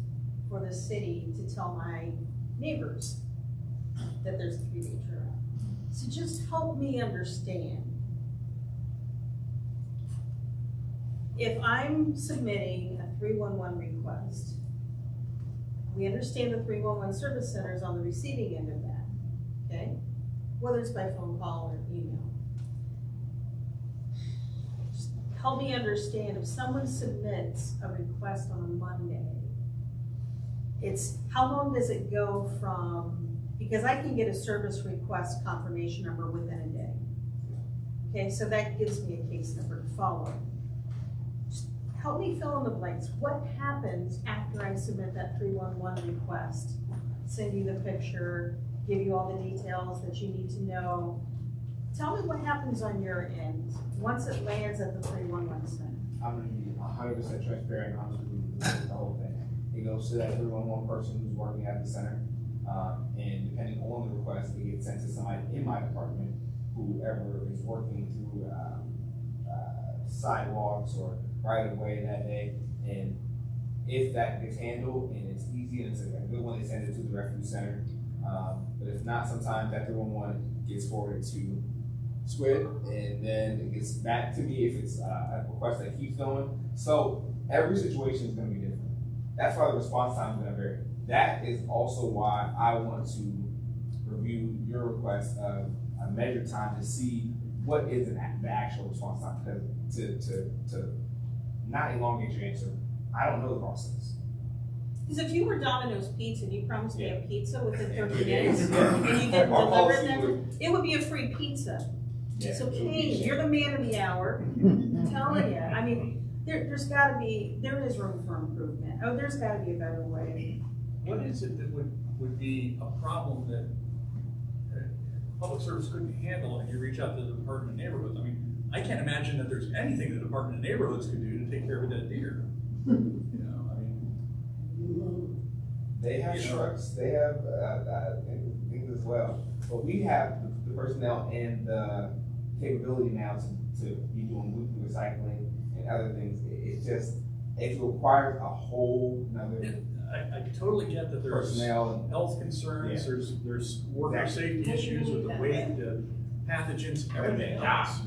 for the city to tell my neighbors that there's a 3-day turnaround. So just help me understand. If I'm submitting a 311 request, we understand the 311 service center is on the receiving end of that, okay? Whether it's by phone call or email. Just help me understand, if someone submits a request on a Monday, it's, how long does it go from, because I can get a service request confirmation number within a day. Okay, so that gives me a case number to follow. Just help me fill in the blanks. What happens after I submit that 311 request? Send you the picture, give you all the details that you need to know. Tell me what happens on your end once it lands at the 311 center. I'm going to be 100% transparent and honest with you with the whole thing. It goes to that 311 person who's working at the center. And depending on the request, it gets sent to somebody in my department, whoever is working through sidewalks or right away that day. And if that gets handled and it's easy and it's a good one, they send it to the refuge center. But if not, sometimes that 311 gets forwarded to Squid, and then it gets back to me if it's a request that keeps going. So every situation is going to be different. That's why the response time is going to vary. That is also why I want to review your request of a measured time to see what is the actual response time. Because to not elongate your answer, I don't know the process. Because if you were Domino's Pizza and you promised me a pizza within 30 days, days and you didn't deliver it then, it would be a free pizza. Yeah, so Kane, you're the man of the hour. I'm telling you. I mean, there is room for improvement. Oh, there's got to be a better way. What is it that would be a problem that public service couldn't handle and you reach out to the Department of Neighborhoods? I mean, I can't imagine that there's anything the Department of Neighborhoods could do to take care of a dead deer. You know, I mean, they have trucks, they have things as well. But we have the personnel and the capability now to be doing weekly recycling and other things. It requires a whole nother. I totally get that there's personnel, health concerns, there's worker safety issues with the weight, the pathogens, everything else.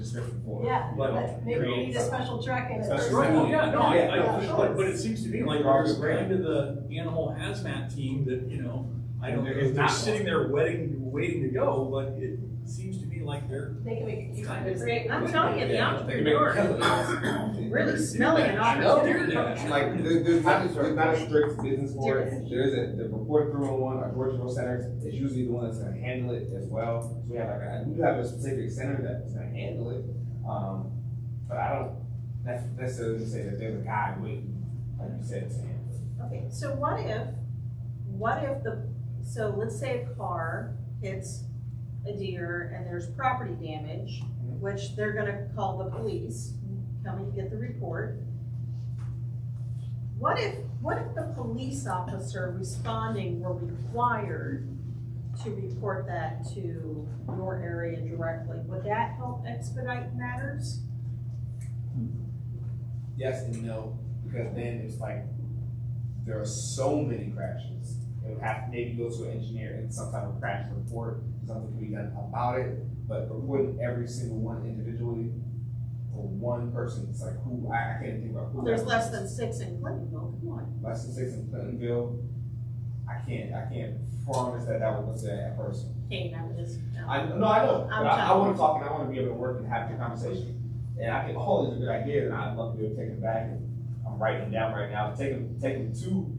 Yeah, but maybe we need a special truck and right. Well, yeah, no, but it seems to me like there's kind of the animal hazmat team that, you know, I don't know if they're sitting there waiting to go, but it seems to me like they can make it kind of great. I'm telling you, the entrepreneur really smelling an opportunity. Like there's not a strict business for it. There's the report 311, our Georgia Center is usually the one that's going to handle it as well. So we have we do have a specific center that's going to handle it. But I don't necessarily say that there's a guy waiting, like you said, to handle it. Okay, so so let's say a car hits a deer and there's property damage, which they're gonna call the police, come and get the report. What if the police officer responding were required to report that to your area directly? Would that help expedite matters? Yes and no, because then it's like there are so many crashes. It would have to maybe go to an engineer and some type of crash report. Something can be done about it, but reporting every single one individually or one person, it's like who I can't think about who. Well, there's less than 6 in Clintonville. Come on. Less than 6 in Clintonville. I can't promise that would go to that person. Kane, I was just. I know, but I want to talk and I want to be able to work and have the conversation. And I think all these are good ideas, and I'd love to be able to take them back. And I'm writing them down right now. Take them to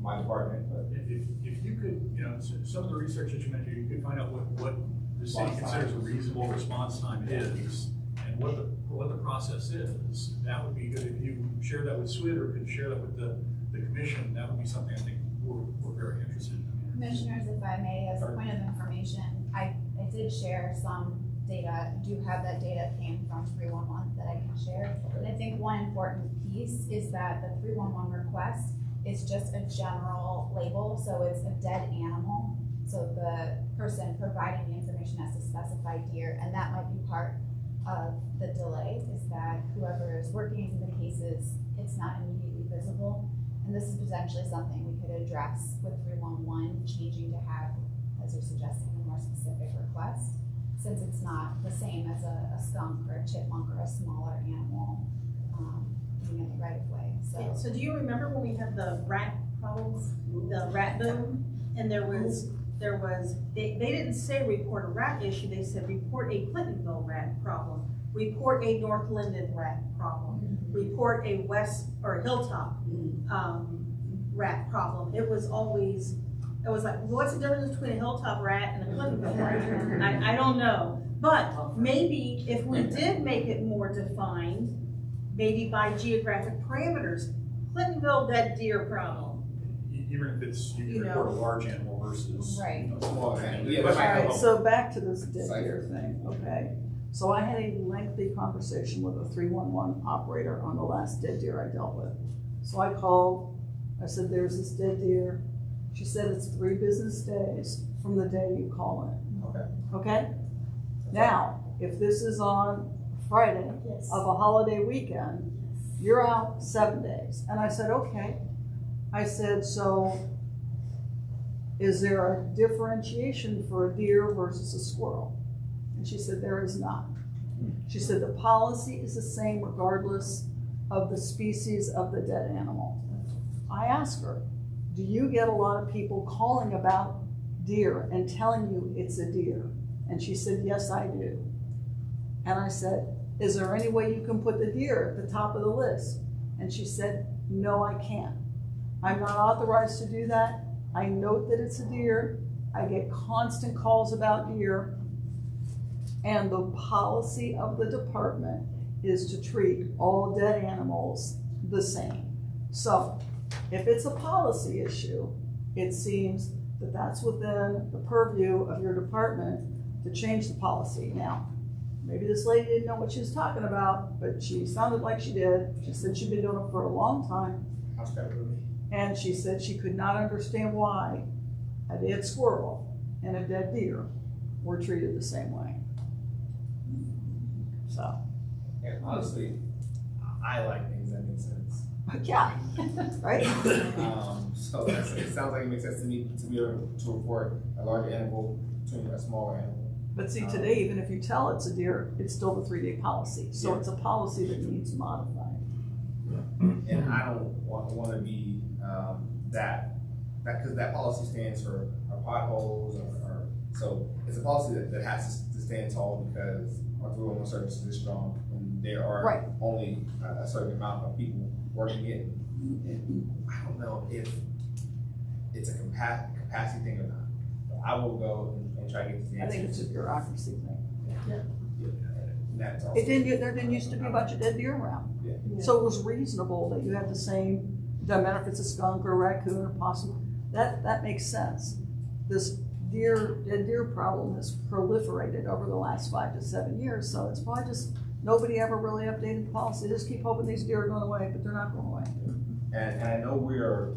my department. But if you could, you know, some of the research that you mentioned, you could find out what the city considers a reasonable response time is, and what the process is. That would be good if you share that with SWID or could share that with the commission. That would be something I think we're very interested in. Commissioners, if I may, as a point of information, I did share some data. I do have that data came from 311 that I can share. And I think one important piece is that the 311 request is just a general label, so it's a dead animal. So the person providing the information has to specify deer, and that might be part of the delay, is that whoever is working the cases, it's not immediately visible. And this is potentially something we could address with 311, changing to have, as you're suggesting, a more specific request, since it's not the same as a skunk or a chipmunk or a smaller animal being in the right of way. So do you remember when we had the rat problems, the rat boom, and they didn't say report a rat issue, they said report a Clintonville rat problem, report a North Linden rat problem, report a West or Hilltop rat problem. It was like, what's the difference between a Hilltop rat and a Clintonville rat? I don't know. But maybe if we did make it more defined, maybe by geographic parameters, Clintonville dead deer problem. Even if it's, you can report a large animal versus right. A small animal. All right, so back to this dead deer thing, okay? So I had a lengthy conversation with a 311 operator on the last dead deer I dealt with. So I called, I said, there's this dead deer. She said it's 3 business days from the day you call in. Okay. Okay? Now, if this is on Friday of a holiday weekend, you're out 7 days. And I said, okay. I said, so is there a differentiation for a deer versus a squirrel? And she said, there is not. She said, the policy is the same regardless of the species of the dead animal. I asked her, do you get a lot of people calling about deer and telling you it's a deer? And she said, yes, I do. And I said, is there any way you can put the deer at the top of the list? And she said, no, I can't. I'm not authorized to do that. I note that it's a deer. I get constant calls about deer. And the policy of the department is to treat all dead animals the same. So if it's a policy issue, it seems that that's within the purview of your department to change the policy. Now, maybe this lady didn't know what she was talking about, but she sounded like she did. She said she'd been doing it for a long time. And she said she could not understand why a dead squirrel and a dead deer were treated the same way. So. And honestly, I like things that make sense. Yeah, right? So it sounds like it makes sense to me to be able to report a larger animal between a smaller animal. But see, today, even if you tell it's a deer, it's still the 3-day policy. So yeah. It's a policy that needs modified. And I don't want to be because that policy stands for our potholes, or so it's a policy that has to stand tall because our 311 service is strong, and there are only a certain amount of people working it. And I don't know if it's a capacity thing or not. But I will go and try to get the answer. I think it's a bureaucracy thing. Yeah. That's there didn't used to be a bunch of dead deer around. Yeah. So it was reasonable that you had the same, doesn't matter if it's a skunk or a raccoon or possum, that makes sense. This dead deer problem has proliferated over the last 5 to 7 years, so it's probably just nobody ever really updated the policy. They just keep hoping these deer are going away, but they're not going away. And I know we are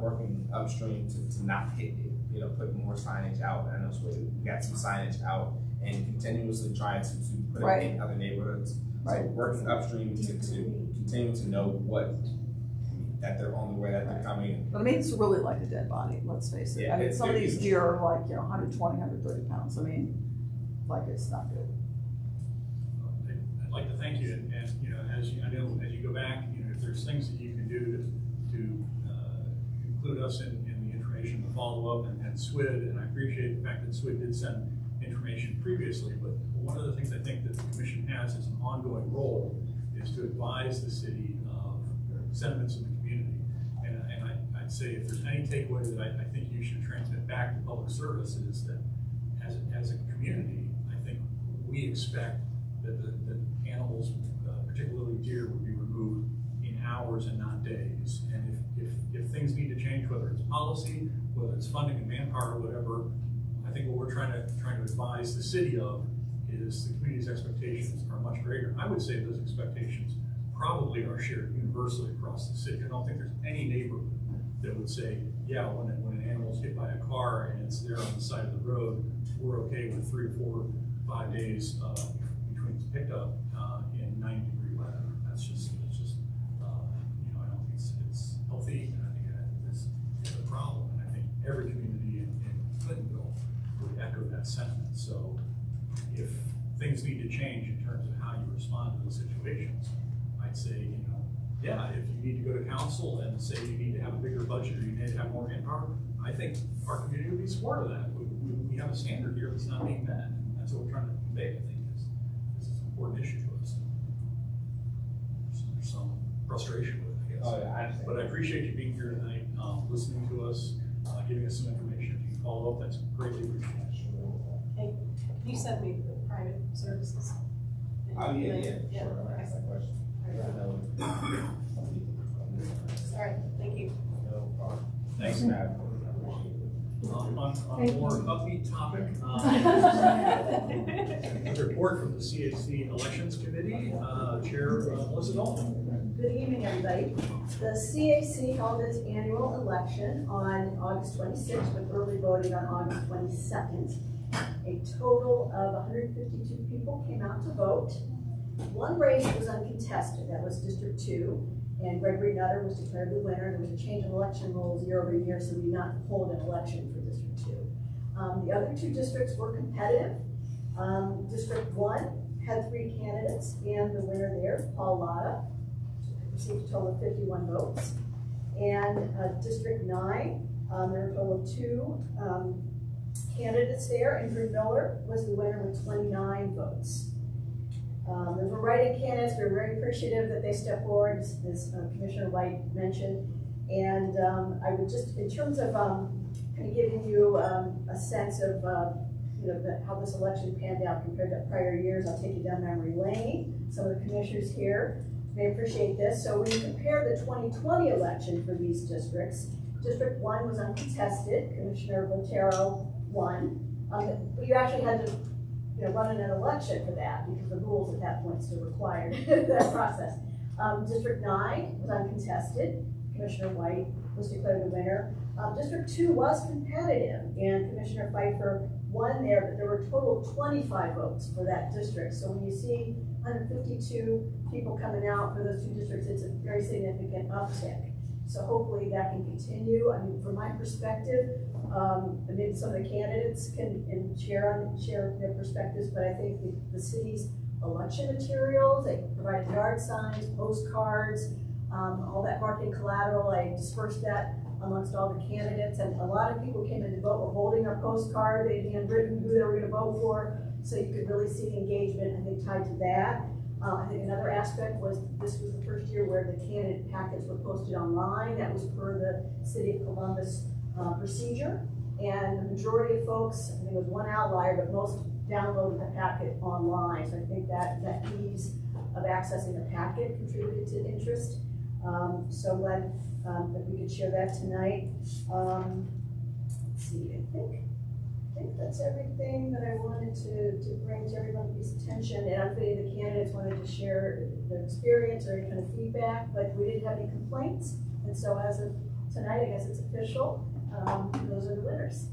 working upstream to not hit it, put more signage out. I know we got some signage out and continuously trying to put it in other neighborhoods. So working upstream to continue to know that they're on the way, that they're coming. But I mean, it's really like a dead body, let's face it. Yeah, I mean, some of these deer are like, 120, 130 pounds. I mean, like it's not good. I'd like to thank you, and as you go back, if there's things that you can do to include us in the information, the follow-up, and SWID, and I appreciate the fact that SWID did send information previously, but one of the things I think that the commission has as an ongoing role is to advise the city of sentiments of the community. And I'd say if there's any takeaway that I think you should transmit back to public service is that as a community, I think we expect that the animals, particularly deer, would be removed in hours and not days. And if things need to change, whether it's policy, whether it's funding and manpower or whatever, I think what we're trying to advise the city of is the community's expectations are much greater. I would say those expectations probably are shared universally across the city. I don't think there's any neighborhood that would say, yeah, when an animal's hit by a car and it's there on the side of the road, we're okay with 3 or 4 or 5 days between it's picked up in 90-degree weather. It's just I don't think it's healthy, and I think it's a problem. And I think every community in Clintonville would echo that sentiment. So if things need to change in terms of how you respond to those situations, I'd say, yeah, if you need to go to council and say you need to have a bigger budget or you need to have more manpower, I think our community would be supportive of that. We have a standard here that's not being met, and that's what we're trying to convey, I think, is this is an important issue to us. There's some frustration with it, I guess. Oh, yeah, I understand. But I appreciate you being here tonight, listening to us, giving us some information. If you can follow up, that's greatly appreciated. Hey, can you send me the private services? Oh, yeah. Sure, I'll ask that question. All right, thank you. No problem. Thanks, Matt. On a more upbeat topic, a report from the CAC Elections Committee, Chair Melissa Dalton. Good evening, everybody. The CAC held its annual election on August 26th with early voting on August 22nd. A total of 152 people came out to vote. One race was uncontested, that was District 2, and Gregory Nutter was declared the winner. There was a change in election rules year over year, so we did not hold an election for District 2. The other two districts were competitive. District 1 had 3 candidates, and the winner there, Paul Latta, received a total of 51 votes. And District 9, there were a total of 2 candidates there. Andrew Miller was the winner with 29 votes. There were write-in candidates. We were very appreciative that they stepped forward, as Commissioner White mentioned. And I would just, in terms of kind of giving you a sense of how this election panned out compared to prior years, I'll take you down memory lane. Some of the commissioners here may appreciate this. So when you compare the 2020 election for these districts, District 1 was uncontested. Commissioner Botero won. But you actually had to run in an election for that because the rules at that point still required that process. District 9 was uncontested. Commissioner White was declared the winner. District 2 was competitive, and Commissioner Pfeiffer won there, but there were a total of 25 votes for that district. So when you see 152 people coming out for those 2 districts, it's a very significant uptick. So hopefully that can continue. I mean, from my perspective, maybe some of the candidates can share their perspectives, but I think the city's election materials, they provided yard signs, postcards, all that marketing collateral. I dispersed that amongst all the candidates, and a lot of people came in to vote were holding a postcard. They had written who they were going to vote for, so you could really see the engagement, I think, tied to that. I think another aspect was this was the first year where the candidate packets were posted online. That was per the City of Columbus procedure, and the majority of folks, I think it was one outlier, but most downloaded the packet online. So I think that ease of accessing the packet contributed to interest. So glad that we could share that tonight. Let's see, I think that's everything that I wanted to bring to everybody's attention. And I'm thinking the candidates wanted to share their experience or any kind of feedback, but we didn't have any complaints. And so as of tonight, I guess it's official. Those are the winners.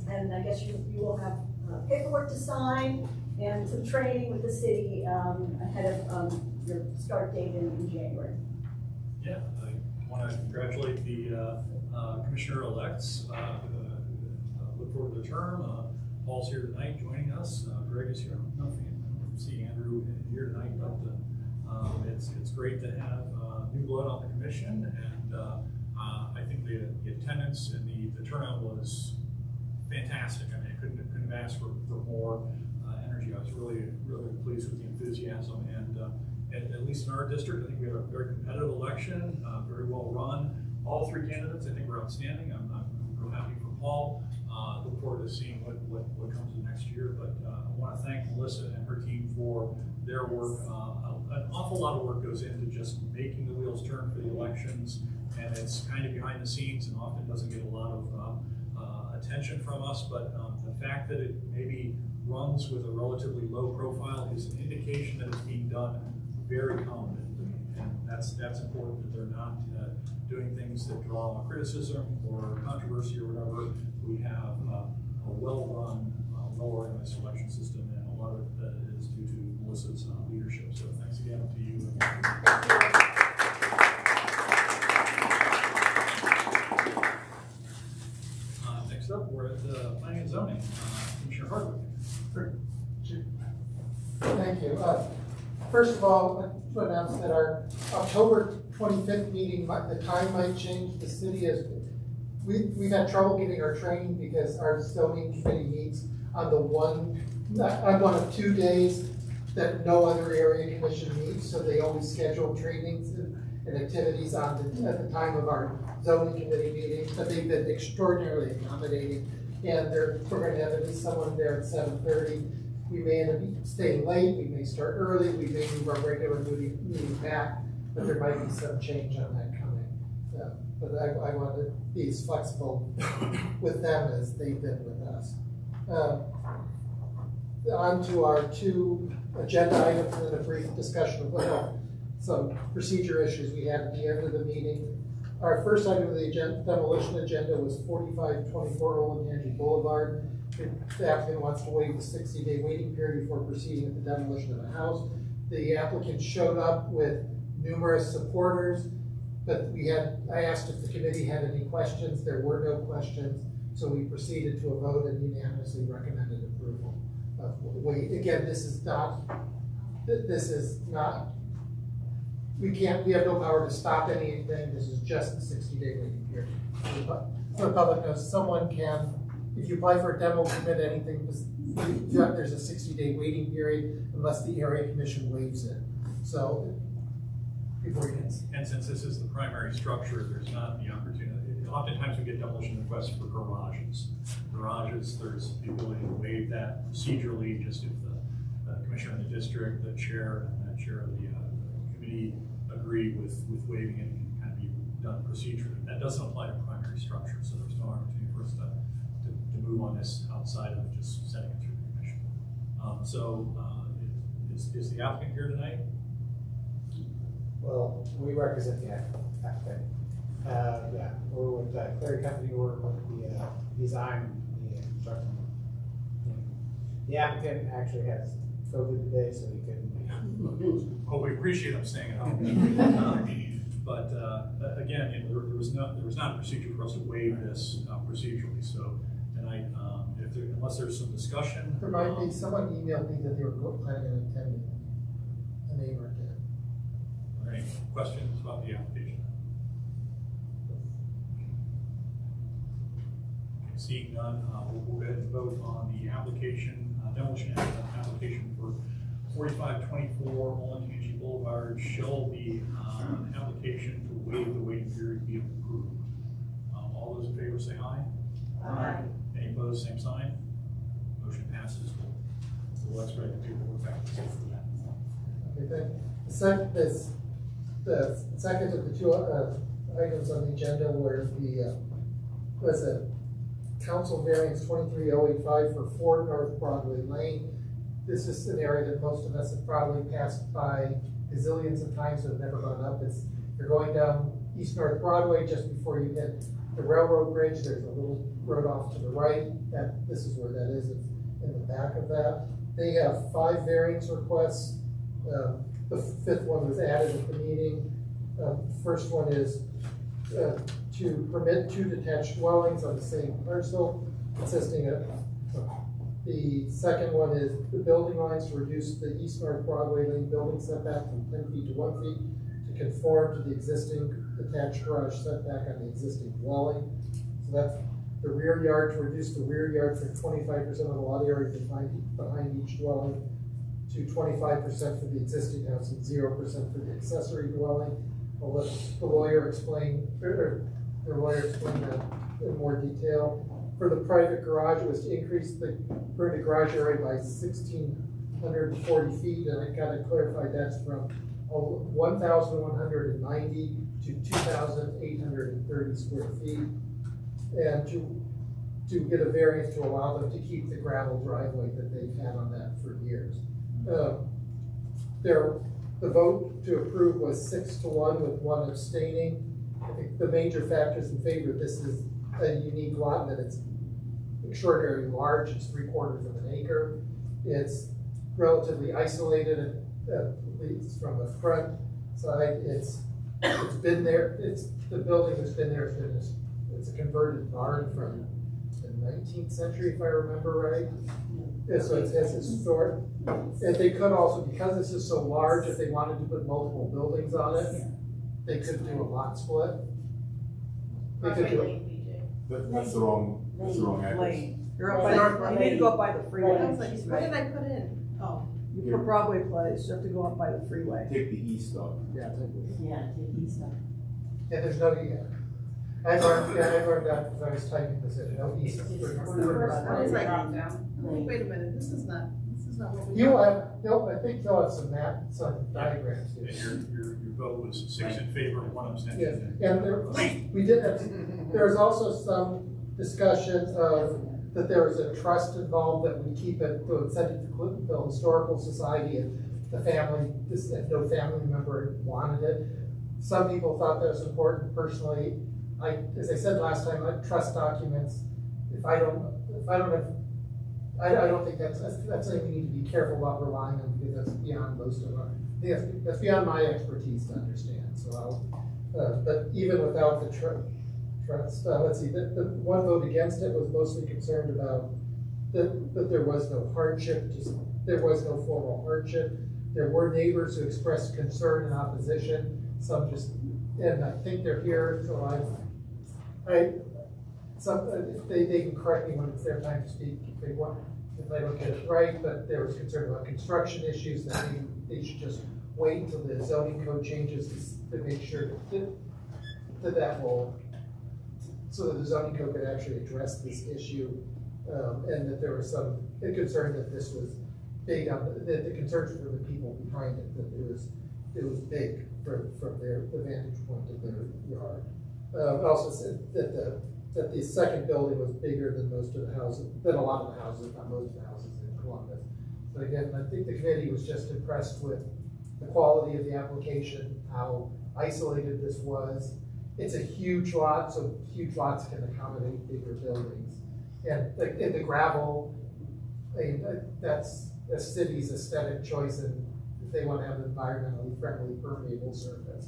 And I guess you will have paperwork to sign and some training with the city ahead of your start date in January. Yeah, I want to congratulate the commissioner-elects. Look forward to the term. Paul's here tonight joining us. Greg is here. I don't see Andrew here tonight, but it's great to have new blood on the commission, and I think the attendance and the turnout was fantastic. I mean, I couldn't have asked for more energy. I was really pleased with the enthusiasm, and at least in our district, I think we had a very competitive election, very well run. All 3 candidates, I think, were outstanding. I'm real happy for Paul. Look forward to seeing what comes in next year. But I want to thank Melissa and her team for their work. An awful lot of work goes into just making the wheels turn for the elections, and it's kind of behind the scenes and often doesn't get a lot of attention from us. But the fact that it maybe runs with a relatively low profile is an indication that it's being done very confidently, and that's important, that they're not doing things that draw criticism or controversy or whatever. We have a well-run, well-organized selection system, and a lot of that is due to Melissa's leadership. So thanks again to you. Next up, we're at Planning and Zoning. Commissioner Hardwick. Thank you. First of all, I want to announce that our October 25th meeting, the time might change. The city is, we've had trouble getting our training because our zoning committee meets on one of 2 days that no other area commission meets, so they always schedule trainings and activities at the time of our zoning committee meeting. But they've been extraordinarily accommodating, and we're going to have at least someone there at 7:30. We may end up staying late, we may start early, we may move our regular meeting back, but there might be some change on that coming. But I want to be as flexible with them as they've been with us. On to our 2 agenda items and a brief discussion of some procedure issues we had at the end of the meeting. Our first item of the demolition agenda was 4524 Olentangy Boulevard. The applicant wants to waive the 60-day waiting period before proceeding with the demolition of the house. The applicant showed up with numerous supporters, but I asked if the committee had any questions. There were no questions, so we proceeded to a vote and unanimously recommended approval. Again, this is not, we have no power to stop anything. This is just the 60-day waiting period. So the public knows someone can, if you apply for a demo permit, anything, there's a 60-day waiting period unless the area commission waives it. So before you can. And since this is the primary structure, there's not the opportunity. Oftentimes we get demolition requests for garages. Garages, there's the ability to waive that procedurally, just if the commissioner in the district, the chair, and the chair of the committee agree with waiving it, it can kind of be done procedurally. That doesn't apply to primary structure, so there's no opportunity for us to move on this outside of just sending it through the commission. Is the applicant here tonight? Well, we represent the applicant. Yeah, we're with Cleary Company, we're with the design, the construction. The applicant actually has COVID today, so he couldn't. Oh, we appreciate him staying at home. But again, there was not a procedure for us to waive this procedurally. So tonight, unless there's some discussion, there might be. Someone emailed me that they were planning on attending. A neighbor did. Are there any questions about the application? Okay, seeing none, we'll go ahead and vote on the application, demolition application for 4524 Olentangy Boulevard. Shall the application to waive the waiting period be approved? All those in favor say aye. Aye. Any opposed, same sign. Motion passes. We'll expedite the paperwork back to that. Okay, the second of the two items on the agenda were was a council variance 23085 for 4 North Broadway Lane. This is an area that most of us have probably passed by gazillions of times and have never gone up. You're going down East North Broadway just before you hit the railroad bridge. There's a little road off to the right. This is where that is. It's in the back of that. They have 5 variance requests. The 5th one was added at the meeting. First one is to permit 2 detached dwellings on the same parcel, consisting of. The second one is the building lines to reduce the East North Broadway Lane building setback from 10 feet to 1 feet to conform to the existing attached garage setback on the existing dwelling. So that's the rear yard, to reduce the rear yard from 25% of the lot area behind each dwelling to 25% for the existing house and 0% for the accessory dwelling. I'll let the lawyer explain, that in more detail. For the private garage, it was to increase the permitted garage area by 1,640 feet, and I got to clarify that's from 1,190 to 2,830 square feet, and to get a variance to allow them to keep the gravel driveway that they've had on that for years. The vote to approve was 6-1 with 1 abstaining. I think the major factors in favor of this is a unique lot, that it's extraordinarily large. It's 3/4 of an acre. It's relatively isolated, at least from the front side. It's been there. The building that's been there. It's a converted barn from the 19th century, if I remember right. Yeah, so it has historic. And they could also, because this is so large, if they wanted to put multiple buildings on it, they could do a lot split. They could do it. That's the wrong address. You're up by you need to go up by the freeway. I was like, what did I put in? Oh. You put Broadway Place, you have to go up by the freeway. Take the east off. Yeah, take the east off. Yeah, there's no, I learned that because I was typing this in, no east. I was like, wait a minute, this is not what we. I think you'll have some diagrams. And your vote was 6 in favor, 1 abstention. Yes, and we did have, there was also some discussion of that there was a trust involved that we keep it, send it to Clintonville Historical Society, and no family member wanted it. Some people thought that was important. Personally, as I said last time, trust documents, I I don't think that's something we need to be careful about relying on, because that's beyond most of our, I think that's beyond my expertise to understand, so I'll, but even without the trust, let's see, the one vote against it was mostly concerned about that there was no hardship, there was no formal hardship. There were neighbors who expressed concern and opposition, some just, and I think they're here, so they can correct me when it's their time to speak if they want, if I don't get it right, but there was concern about construction issues, that they should just wait until the zoning code changes to make sure that will, so that the zoning code could actually address this issue, and that there was some concern that this was big on the concerns for the people behind it, that it was big from the vantage point of their yard. Also said that the second building was bigger than most of the houses, than a lot of the houses, not most of the houses in Columbus. But again, I think the committee was just impressed with the quality of the application, how isolated this was. It's a huge lot, so huge lots can accommodate bigger buildings. And the gravel, I mean, that's a city's aesthetic choice, and if they want to have an environmentally friendly permeable surface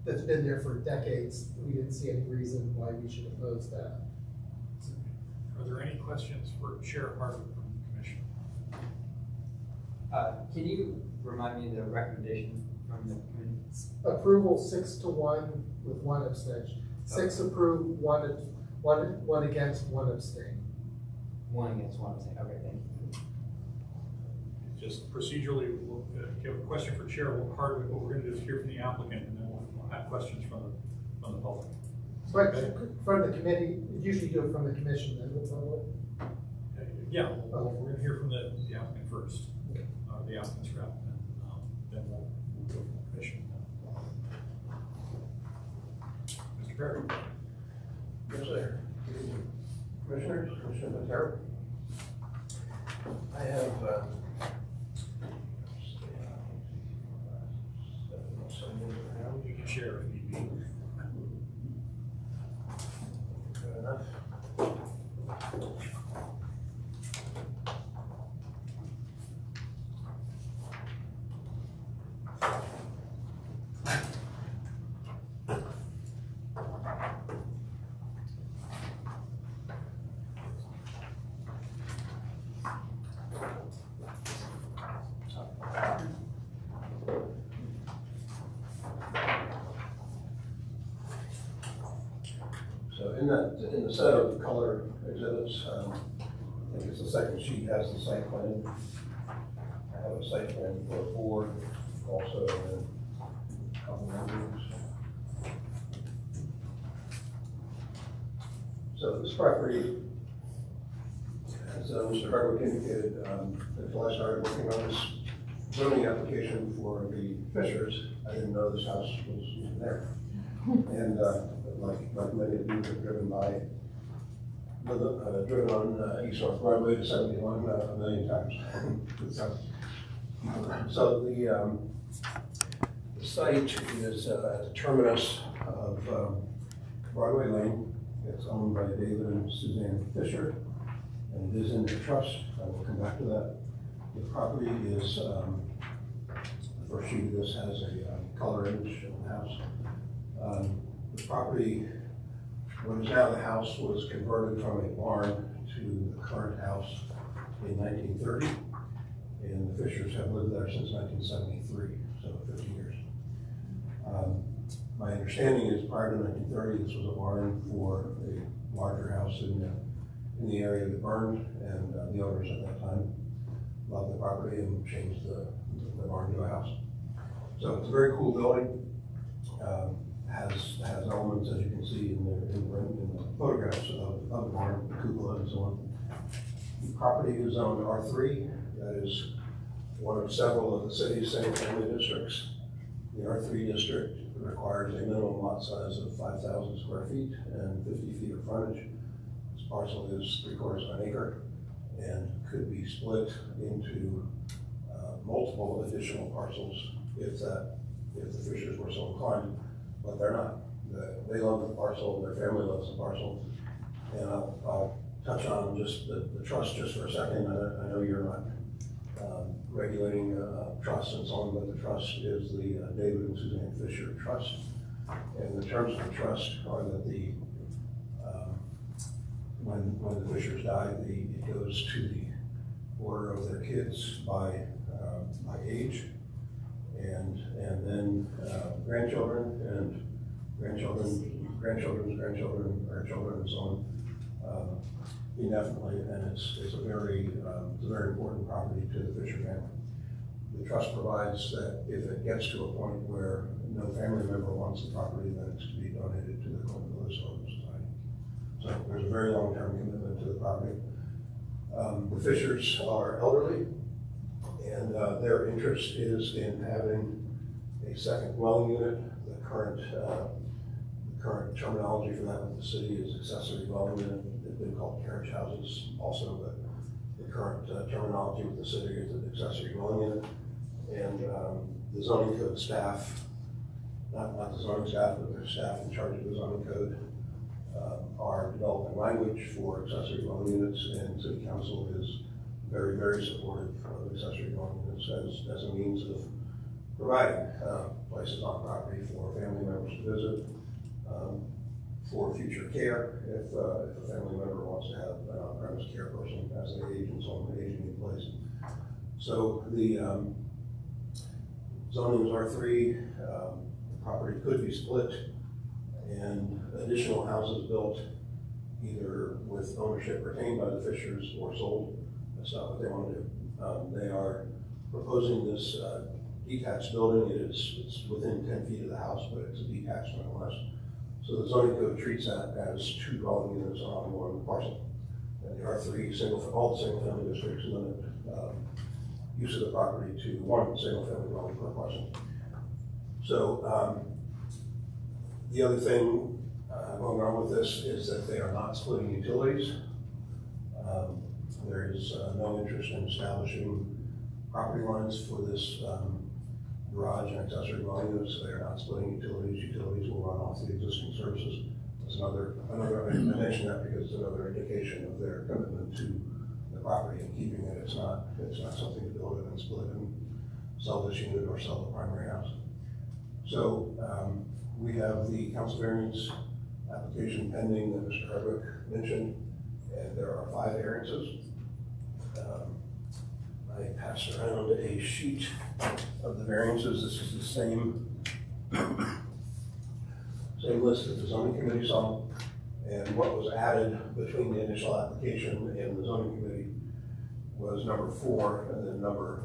that's been there for decades, we didn't see any reason why we should oppose that. Are there any questions for Chair Hardwick from the commission? Can you remind me the recommendation from the committee? Approval 6-1 with 1 abstention. 6 approved, 1 against, 1 abstain. 1 against, 1 abstain. Okay, thank you. Just procedurally, we'll give a question for Chair Hardwick. What we're going to do is hear from the applicant, and then we'll have questions from the public. But from the committee, usually do it from the commission, then the public. Yeah, we're going to hear from the applicant first, or the applicant's rep, and then we'll go from the commission. Mr. Perry. Yes, sir. Commissioners, Commissioner Matera. I have you can share if need be. Good enough. So in the set of color exhibits, I think it's the second sheet has the site plan. I have a site plan for a board, also a couple of rooms. So this property, as Mr. Hardwick indicated, until I started working on this zoning application for the Fishers, I didn't know this house was even there. And like many of you have driven by, driven on East North Broadway to 71 a million times. So the site is at the terminus of Broadway Lane. It's owned by David and Suzanne Fisher, and it is in their trust. I will come back to that. The property is, the first sheet of this has a color image of the house. The property, what is now the house, was converted from a barn to the current house in 1930, and the Fishers have lived there since 1973, so 50 years. My understanding is prior to 1930, this was a barn for a larger house in the area that burned, and the owners at that time loved the property and changed the barn to a house. So it's a very cool building. Has elements, as you can see in the photographs of the barn, the cupola and so on. The property is zoned R3. That is one of several of the city's single-family districts. The R3 district requires a minimum lot size of 5,000 square feet and 50 feet of frontage. This parcel is 3/4 of an acre and could be split into multiple additional parcels if the Fishers were so inclined. But they're not. They love the parcel, their family loves the parcel, and I'll touch on just the trust just for a second. I know you're not regulating trusts and so on, but the trust is the David and Suzanne Fisher Trust. And the terms of the trust are that when the Fishers die, it goes to the order of their kids by age, and then grandchildren and grandchildren's grandchildren, and so on, indefinitely. And it's a very important property to the Fisher family. The trust provides that if it gets to a point where no family member wants the property, then it's to be donated to the Clintonville Historical Society. So there's a very long-term commitment to the property. The Fishers are elderly, and their interest is in having a second dwelling unit. The current terminology for that with the city is accessory dwelling unit. They've been called carriage houses also, but the current terminology with the city is an accessory dwelling unit. And the zoning code staff, not the zoning staff, but their staff in charge of the zoning code, are developing language for accessory dwelling units, and City Council is very, very supportive of accessory dwelling units as a means of providing places on property for family members to visit, for future care, if a family member wants to have an on-premise care person as they age and so on, aging in place. So the zoning is R3, the property could be split and additional houses built either with ownership retained by the Fishers or sold. That's not what they want to do. They are proposing this detached building. It's within 10 feet of the house, but it's a detached nonetheless. So the zoning code treats that as two dwelling units on one parcel. And the R3 all the single family districts limit use of the property to one single family dwelling per parcel. So the other thing going on with this is that they are not splitting utilities. There is no interest in establishing property lines for this garage and accessory dwelling units, so they are not splitting utilities. Utilities will run off the existing services. That's another. I mention that because it's another indication of their commitment to the property and keeping it. It's not something to build it and split and sell this unit or sell the primary house. So we have the council variance application pending that Mr. Hardwick mentioned, and there are 5 variances. I passed around a sheet of the variances. This is the same list that the zoning committee saw, and what was added between the initial application and the zoning committee was number 4, and then number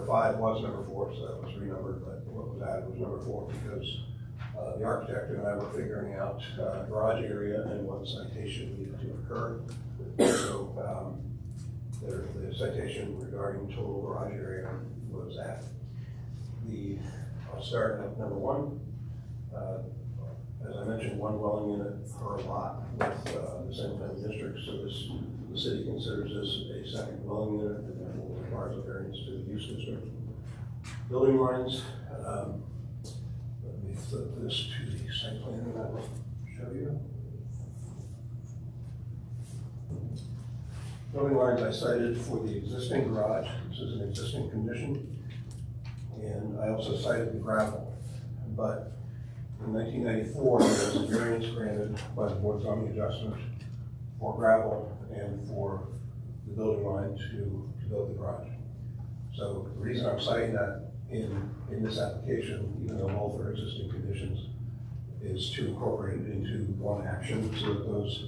5 was number 4, so that was renumbered, but what was added was number 4 because the architect and I were figuring out garage area and what citation needed to occur. So the citation regarding total garage area was added. I'll start at number 1. As I mentioned, one dwelling unit per lot with the single family district. So the city considers this a second dwelling unit and therefore requires a variance to the use district. Building lines. Let me flip this to the site plan and I will show you. Building lines I cited for the existing garage. This is an existing condition. And I also cited the gravel. But in 1994, there was a variance granted by the Board of Zoning Adjustment for gravel and for the building line to build the garage. So the reason I'm citing that in this application, even though both are existing conditions, is to incorporate it into one action so that those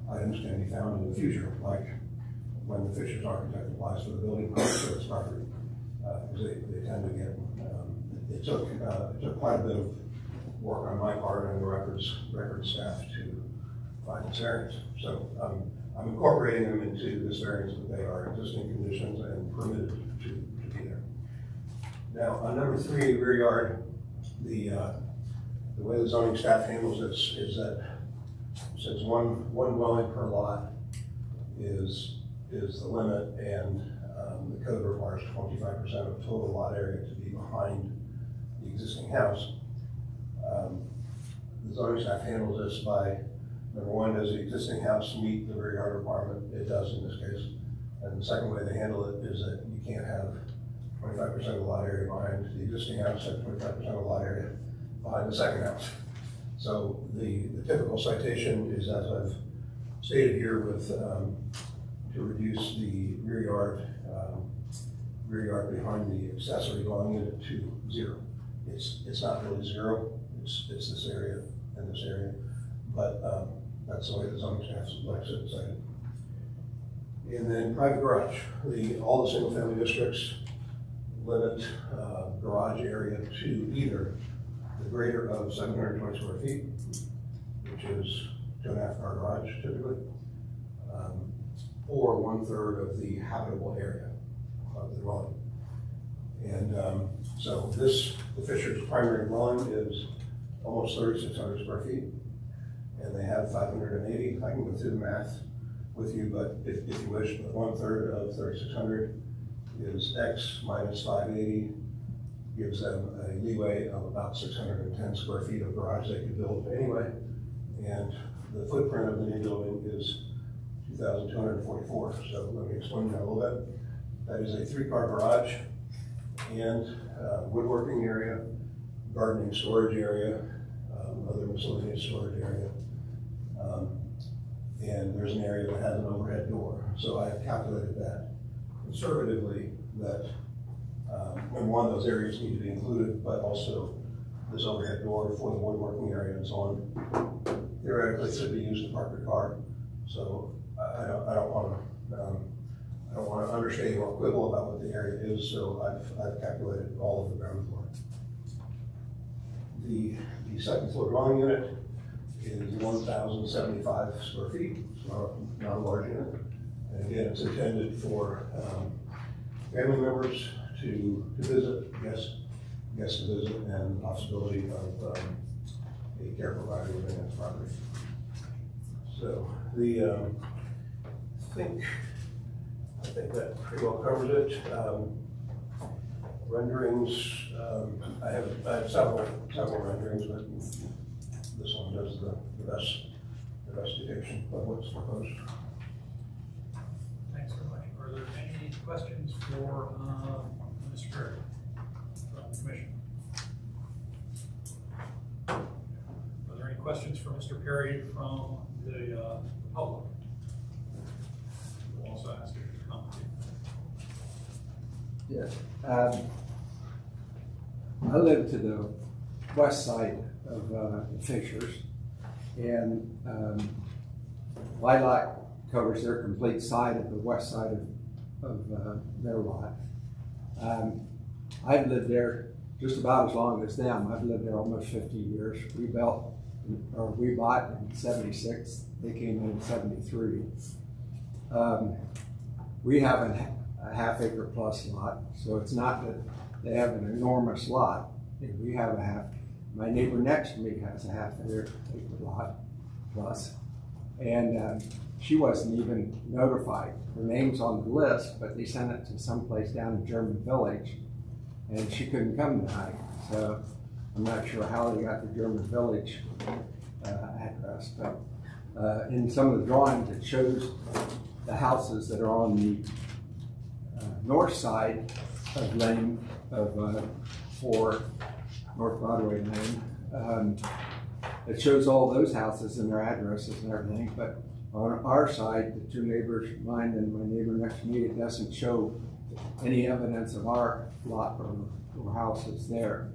items can be found in the future, like when the Fisher's architect applies for the building permit for its property. Because they tend to get, it took quite a bit of work on my part and the records staff to find this variance. So I'm incorporating them into this variance, but they are existing conditions and permitted to be there. Now, on number 3, rear yard, the way the zoning staff handles this is that since one dwelling per lot is the limit, and the code requires 25% of total lot area to be behind the existing house, the zoning staff handles this by Number one, does the existing house meet the rear yard requirement? It does in this case. And the second way they handle it is that you can't have 25% of the lot area behind the existing house and 25% of the lot area behind the second house. So the typical citation is, as I've stated here, with to reduce the rear yard behind the accessory dwelling unit to 0. It's not really 0. It's this area and this area, but that's the way the zoning staff likes it cited. And then private garage. All the single family districts limit garage area to either the greater of 720 square feet, which is 2.5 car garage typically, or 1/3 of the habitable area of the dwelling. And so the Fisher's primary dwelling is almost 3,600 square feet, and they have 580. I can go through the math with you, but if you wish, but 1/3 of 3,600 is X minus 580, gives them a leeway of about 610 square feet of garage they could build anyway. And the footprint of the new building is 2,244. So let me explain that a little bit. That is a 3-car garage and woodworking area, gardening storage area, other miscellaneous storage area. And there's an area that has an overhead door. So I have calculated that conservatively that number one, those areas need to be included, but also this overhead door for the woodworking area and so on theoretically should be used to park your car. So I don't want to understate or quibble about what the area is. So I've calculated all of the ground floor. The second floor dwelling unit is 1,075 square feet. It's not a large unit. And again, it's intended for family members to visit, guests to visit, and the possibility of a care provider within that property. So I think that pretty well covers it. Renderings, I have several renderings, but this one does the best depiction of what's proposed. Thanks very much. Are there any questions for Mr. Perry from the Commission? Are there any questions for Mr. Perry from the public? We'll also ask you to comment. Yes. I live to the west side of the Fishers, and Lilac covers their complete side of the west side of their lot. I've lived there just about as long as them. I've lived there almost 50 years. We bought in '76. They came in '73. We have a half-acre plus lot, so it's not that they have an enormous lot. We have a half. My neighbor next to me has a half-acre lot plus, and she wasn't even notified. Her name's on the list, but they sent it to someplace down in German Village, and she couldn't come tonight. So I'm not sure how they got the German Village address, but in some of the drawings it shows the houses that are on the north side of Lane for North Broadway Lane. It shows all those houses and their addresses and everything, but on our side, the two neighbors, mine and my neighbor next to me, it doesn't show any evidence of our lot or houses there.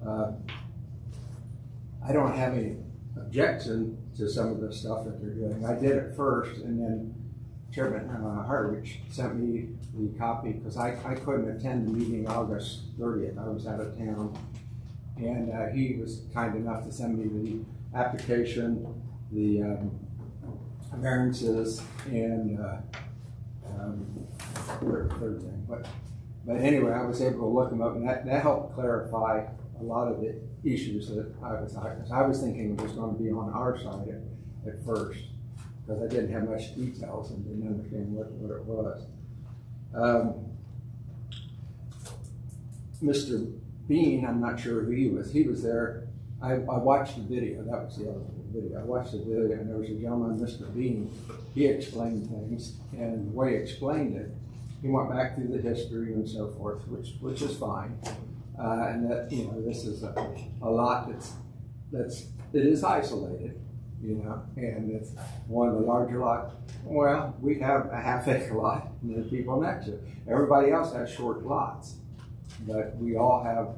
I don't have any objection to some of the stuff that they're doing. I did it first, and then Chairman Harwich sent me the copy because I couldn't attend the meeting August 30th. I was out of town, and he was kind enough to send me the application, the variances, and third thing. But anyway, I was able to look them up, and that helped clarify a lot of the issues that I was thinking it was going to be on our side at first, because I didn't have much details and didn't understand what it was. Mr. Bean, I'm not sure who he was. He was there I watched the video. That was the other video. I watched the video, and there was a gentleman, Mr. Bean. He explained things, and the way he explained it, he went back through the history and so forth, which is fine. And that, you know, this is a lot it is isolated, you know, and it's one of the larger lots. Well, we have a half-acre lot, and there's people next to it. Everybody else has short lots, but we all have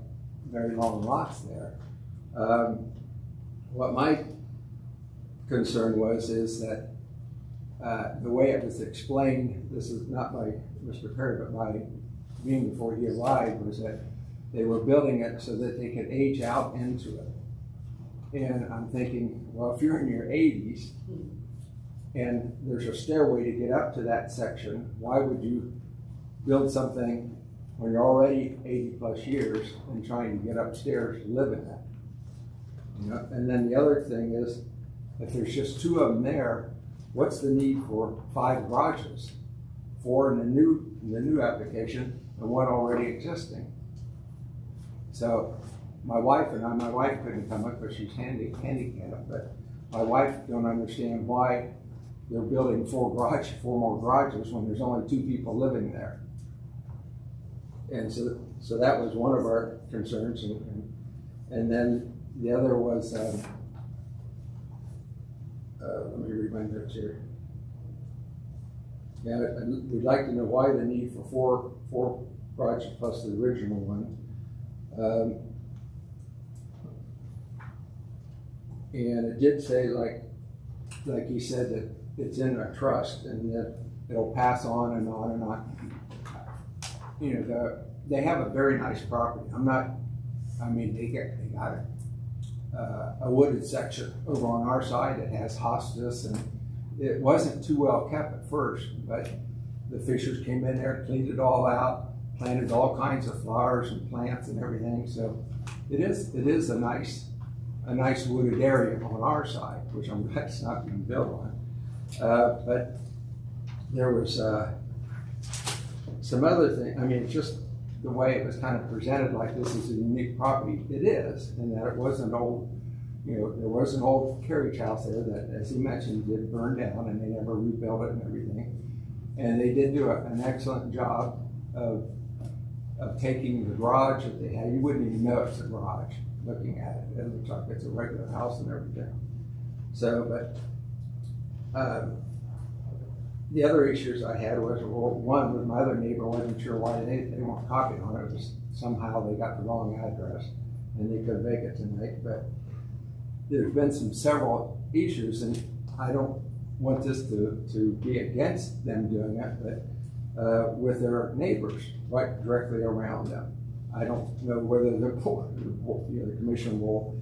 very long lots there. What my concern is that the way it was explained, this is not by Mr. Perry, but by me before he arrived, was that they were building it so that they could age out into it. And I'm thinking, well, if you're in your 80s and there's a stairway to get up to that section, why would you build something when you're already 80 plus years and trying to get upstairs to live in that? You know? And then the other thing is, if there's just 2 of them there, what's the need for 5 garages? 4 in the new application and 1 already existing. So my wife couldn't come up because she's handicapped, but my wife don't understand why they're building 4 more garages when there's only 2 people living there. And so that was one of our concerns, and then the other was, let me read my notes here. Yeah, we'd like to know why the need for 4 garages plus the original one. And it did say, like he said, that it's in a trust and that it'll pass on and on and on. You know, they have a very nice property. They got a wooded section over on our side that has hospice, and it wasn't too well kept at first, but the Fishers came in there, cleaned it all out, planted all kinds of flowers and plants and everything. So it is a nice wooded area on our side, which I'm glad it's not being built on. But there was some other thing. I mean, just the way it was kind of presented, like this is a unique property. It is, in that it was an old, you know, there was an old carriage house there that, as he mentioned, did burn down, and they never rebuilt it and everything. And they did do an excellent job of taking the garage that they had. You wouldn't even know it's a garage looking at it. It looks like it's a regular house and everything. So, but the other issues I had was, well, one was my other neighbor wasn't sure why they weren't copied on it. It was somehow they got the wrong address and they couldn't make it tonight. But there's been several issues, and I don't want this to be against them doing it, but with their neighbors right directly around them. I don't know whether the commission will,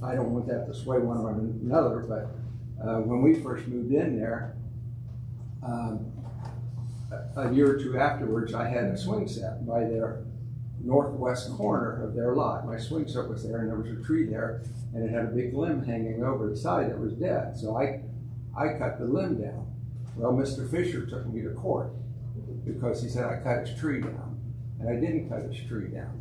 I don't want that to sway one or another, but when we first moved in there, a year or 2 afterwards, I had a swing set by their northwest corner of their lot. My swing set was there, and there was a tree there, and it had a big limb hanging over the side that was dead. So I cut the limb down. Well, Mr. Fisher took me to court because he said I cut his tree down, and I didn't cut his tree down.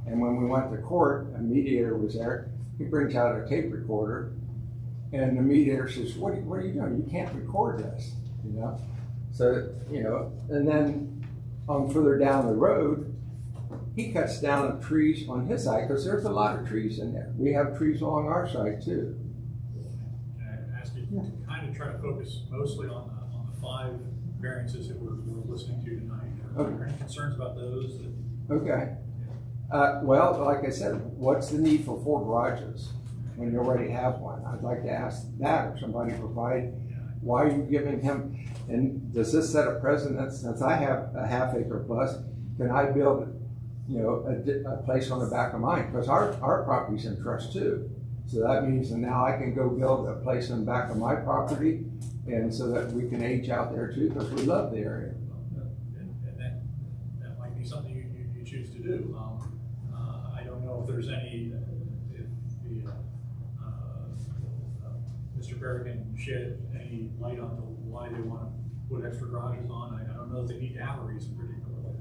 And when we went to court, a mediator was there. He brings out a tape recorder, and the mediator says, what are you doing? You can't record this, you know? So, you know, and then further down the road, he cuts down the trees on his side because there's a lot of trees in there. We have trees along our side too. Can I ask you to kind of try to focus mostly on the 5 variances that we're listening to tonight? Are there any concerns about those? Okay. Well, like I said, what's the need for 4 garages when you already have one? I'd like to ask that, or somebody provide. Why are you giving him? And does this set a precedent? Since I have a half-acre plus, can I build, you know, a place on the back of mine? Because our property's in trust too. So that means that now I can go build a place in the back of my property, and so that we can age out there too, because we love the area. And that might be something you choose to do. I don't know if there's any, Mr. Perry can shed any light on why they want to put extra garages on. I don't know if they need to have a reason particularly.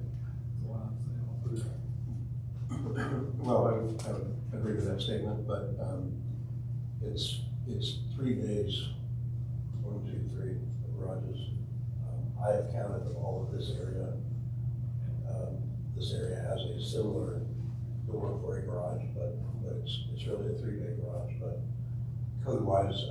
Well, I would agree with that statement, but it's 3 days, 1, 2, 3 garages. I have counted all of this area. This area has a similar door for a garage, but it's really a 3-day garage. But code-wise,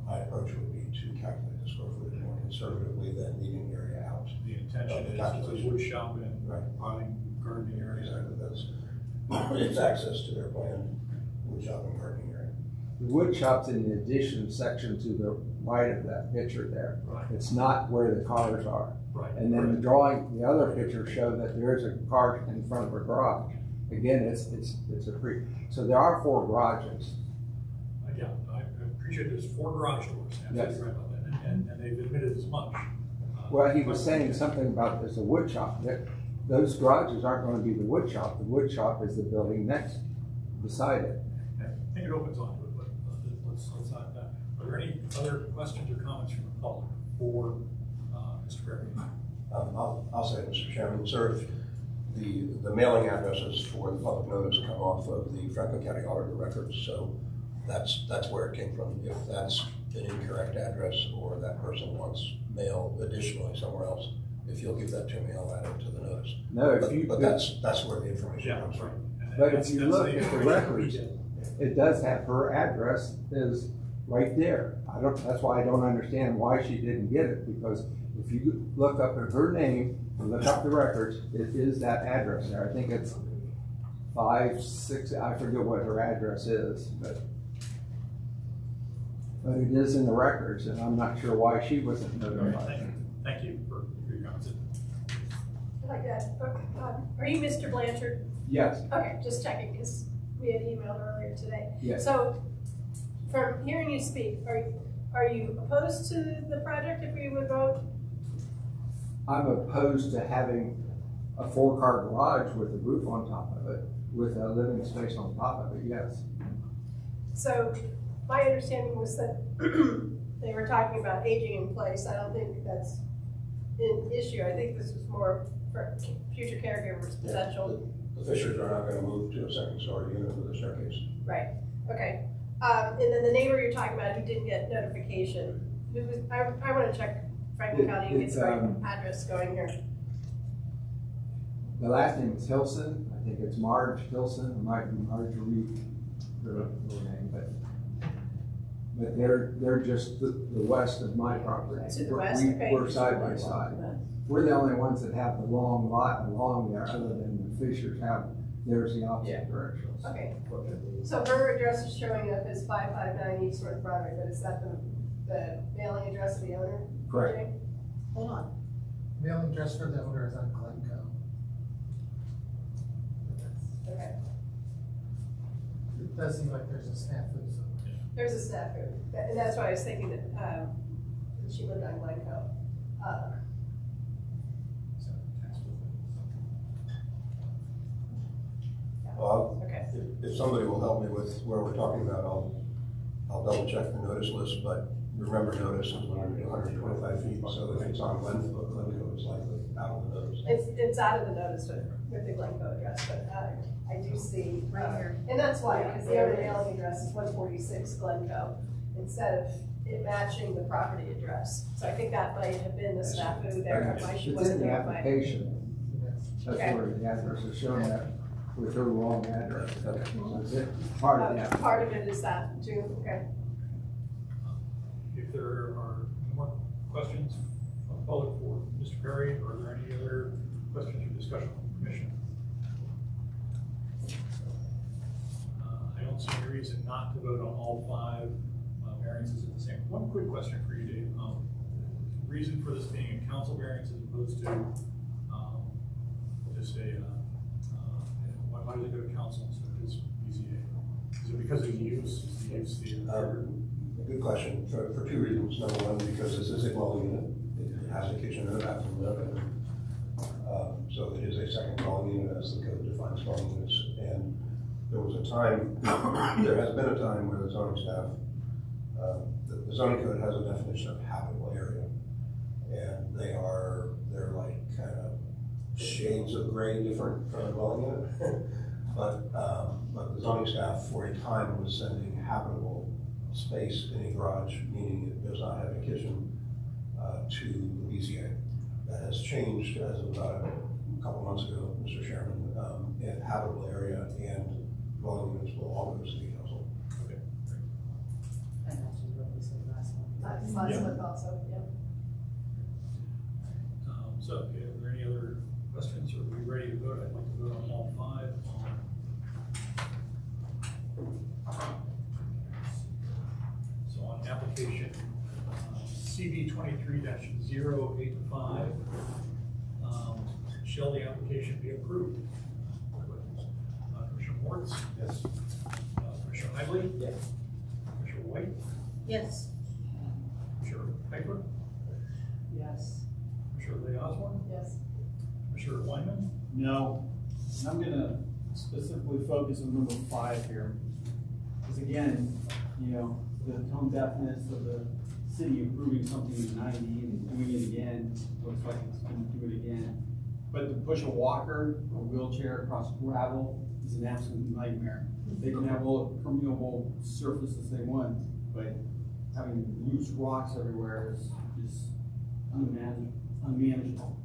my approach would be to calculate the square footage more conservatively than leaving the area out. The intention is a wood shop and potting gardening area. Exactly, it's access to their planned wood shop and gardening area. The wood shop's in the addition section to the right of that picture there. Right. It's not where the cars are. Right. And then the drawing, the other pictures show that there is a car in front of a garage. Again, it's so there are 4 garages. Yeah, I appreciate there's 4 garage doors. Absolutely Yes. right about that, and they've admitted as much. Well, he was saying something about there's a wood shop. Those garages aren't going to be the wood shop. The wood shop is the building next, beside it. I think it opens onto it, but let's not. Are there any other questions or comments from the public for Mr. Perry? I'll say, Mr. Chairman, sir, if the mailing addresses for the public notice come off of the Franklin County Auditor records, so that's where it came from. If that's an incorrect address or that person wants mail additionally somewhere else, if you'll give that to me, I'll add it to the notice. No, but that's where the information comes from. But if you look at the records, it does have her address is right there. That's why I don't understand why she didn't get it, because if you look up at her name and look up the records, it is that address there. I think it's 5, 6, I forget what her address is, but it is in the records, and I'm not sure why she wasn't notified. Thank you for your comments. Like that. Are you Mr. Blanchard? Yes. Okay, just checking because we had emailed earlier today. Yes. So, from hearing you speak, are you opposed to the project if we would vote? I'm opposed to having a 4-car garage with a roof on top of it, with a living space on top of it, yes. So, my understanding was that they were talking about aging in place. I don't think that's an issue. I think this was more for future caregivers potential. The Fishers are not going to move to a 2nd-story unit with a staircase. Right, okay. And then the neighbor you're talking about who didn't get notification, I want to check Franklin County and get the right address going here. The last name is Hilson. I think it's Marge Hilson. It might be Marjorie, her name, but they're just the west of my property. To the west, okay. We're side by side. We're the only ones that have the long lot along there, other than the Fishers have. There's the opposite direction. Okay. So her address is showing up as 559 East North Broadway, but is that the mailing address of the owner? Correct. Hold on. Mailing address for the owner is on Glencoe. Okay. It does seem like there's a snafu somewhere. There's a snafu, and that's why I was thinking that she lived on Glencoe. Well, if somebody will help me with where we're talking about, I'll double check the notice list, but remember notice is limited to 125 feet, so if it's on Glencoe, it's likely out of the notice. It's out of the notice with the Glencoe address, but I do see right here. And that's why, because the other mailing address is 146 Glencoe, instead of it matching the property address. So I think that might have been the snafu there, why she wasn't in the notified. application. That's where the address is showing that with her wrong address. Part of that. Part of it is that too, okay. If there are no more questions from the public for Mr. Perry, are there any other questions or discussion from the commission? I don't see any reason not to vote on all 5 variances at the same. One quick question for you, Dave. Reason for this being a council variance as opposed to just a why does it go to council instead of just BZA? Is it because of the use? Good question. For 2 reasons. Number one, because this is a dwelling unit. It has a kitchen and a bathroom. So it is a second dwelling unit as the code defines dwelling units. And there was a time, there has been a time where the zoning staff, the zoning code has a definition of habitable area. And they're like kind of shades of gray different from a dwelling unit. But the zoning staff for a time was sending habitable space in a garage, meaning it does not have a kitchen, to the BZA. That has changed as of about a couple months ago, Mr. Chairman, and habitable area and dwelling units will all go to city council. Okay. And that's just what we said last one. That's last month also, yeah. So, okay, are there any other questions, or are we ready to vote? I'd like to vote on all 5. So on application CB 23-085, shall the application be approved? Commissioner Moritz? Yes. Commissioner Higley? Yes. Commissioner White? Yes. Commissioner Piper? Yes. Commissioner Lee Osborne? Yes. Commissioner Wyman? No. And I'm gonna specifically focus on number 5 here. Because again, you know, the tone deafness of the city approving something in 90 and doing it again, looks like it's gonna do it again. But to push a walker or wheelchair across gravel is an absolute nightmare. They can have all the permeable surfaces they want, but having loose rocks everywhere is just unmanageable.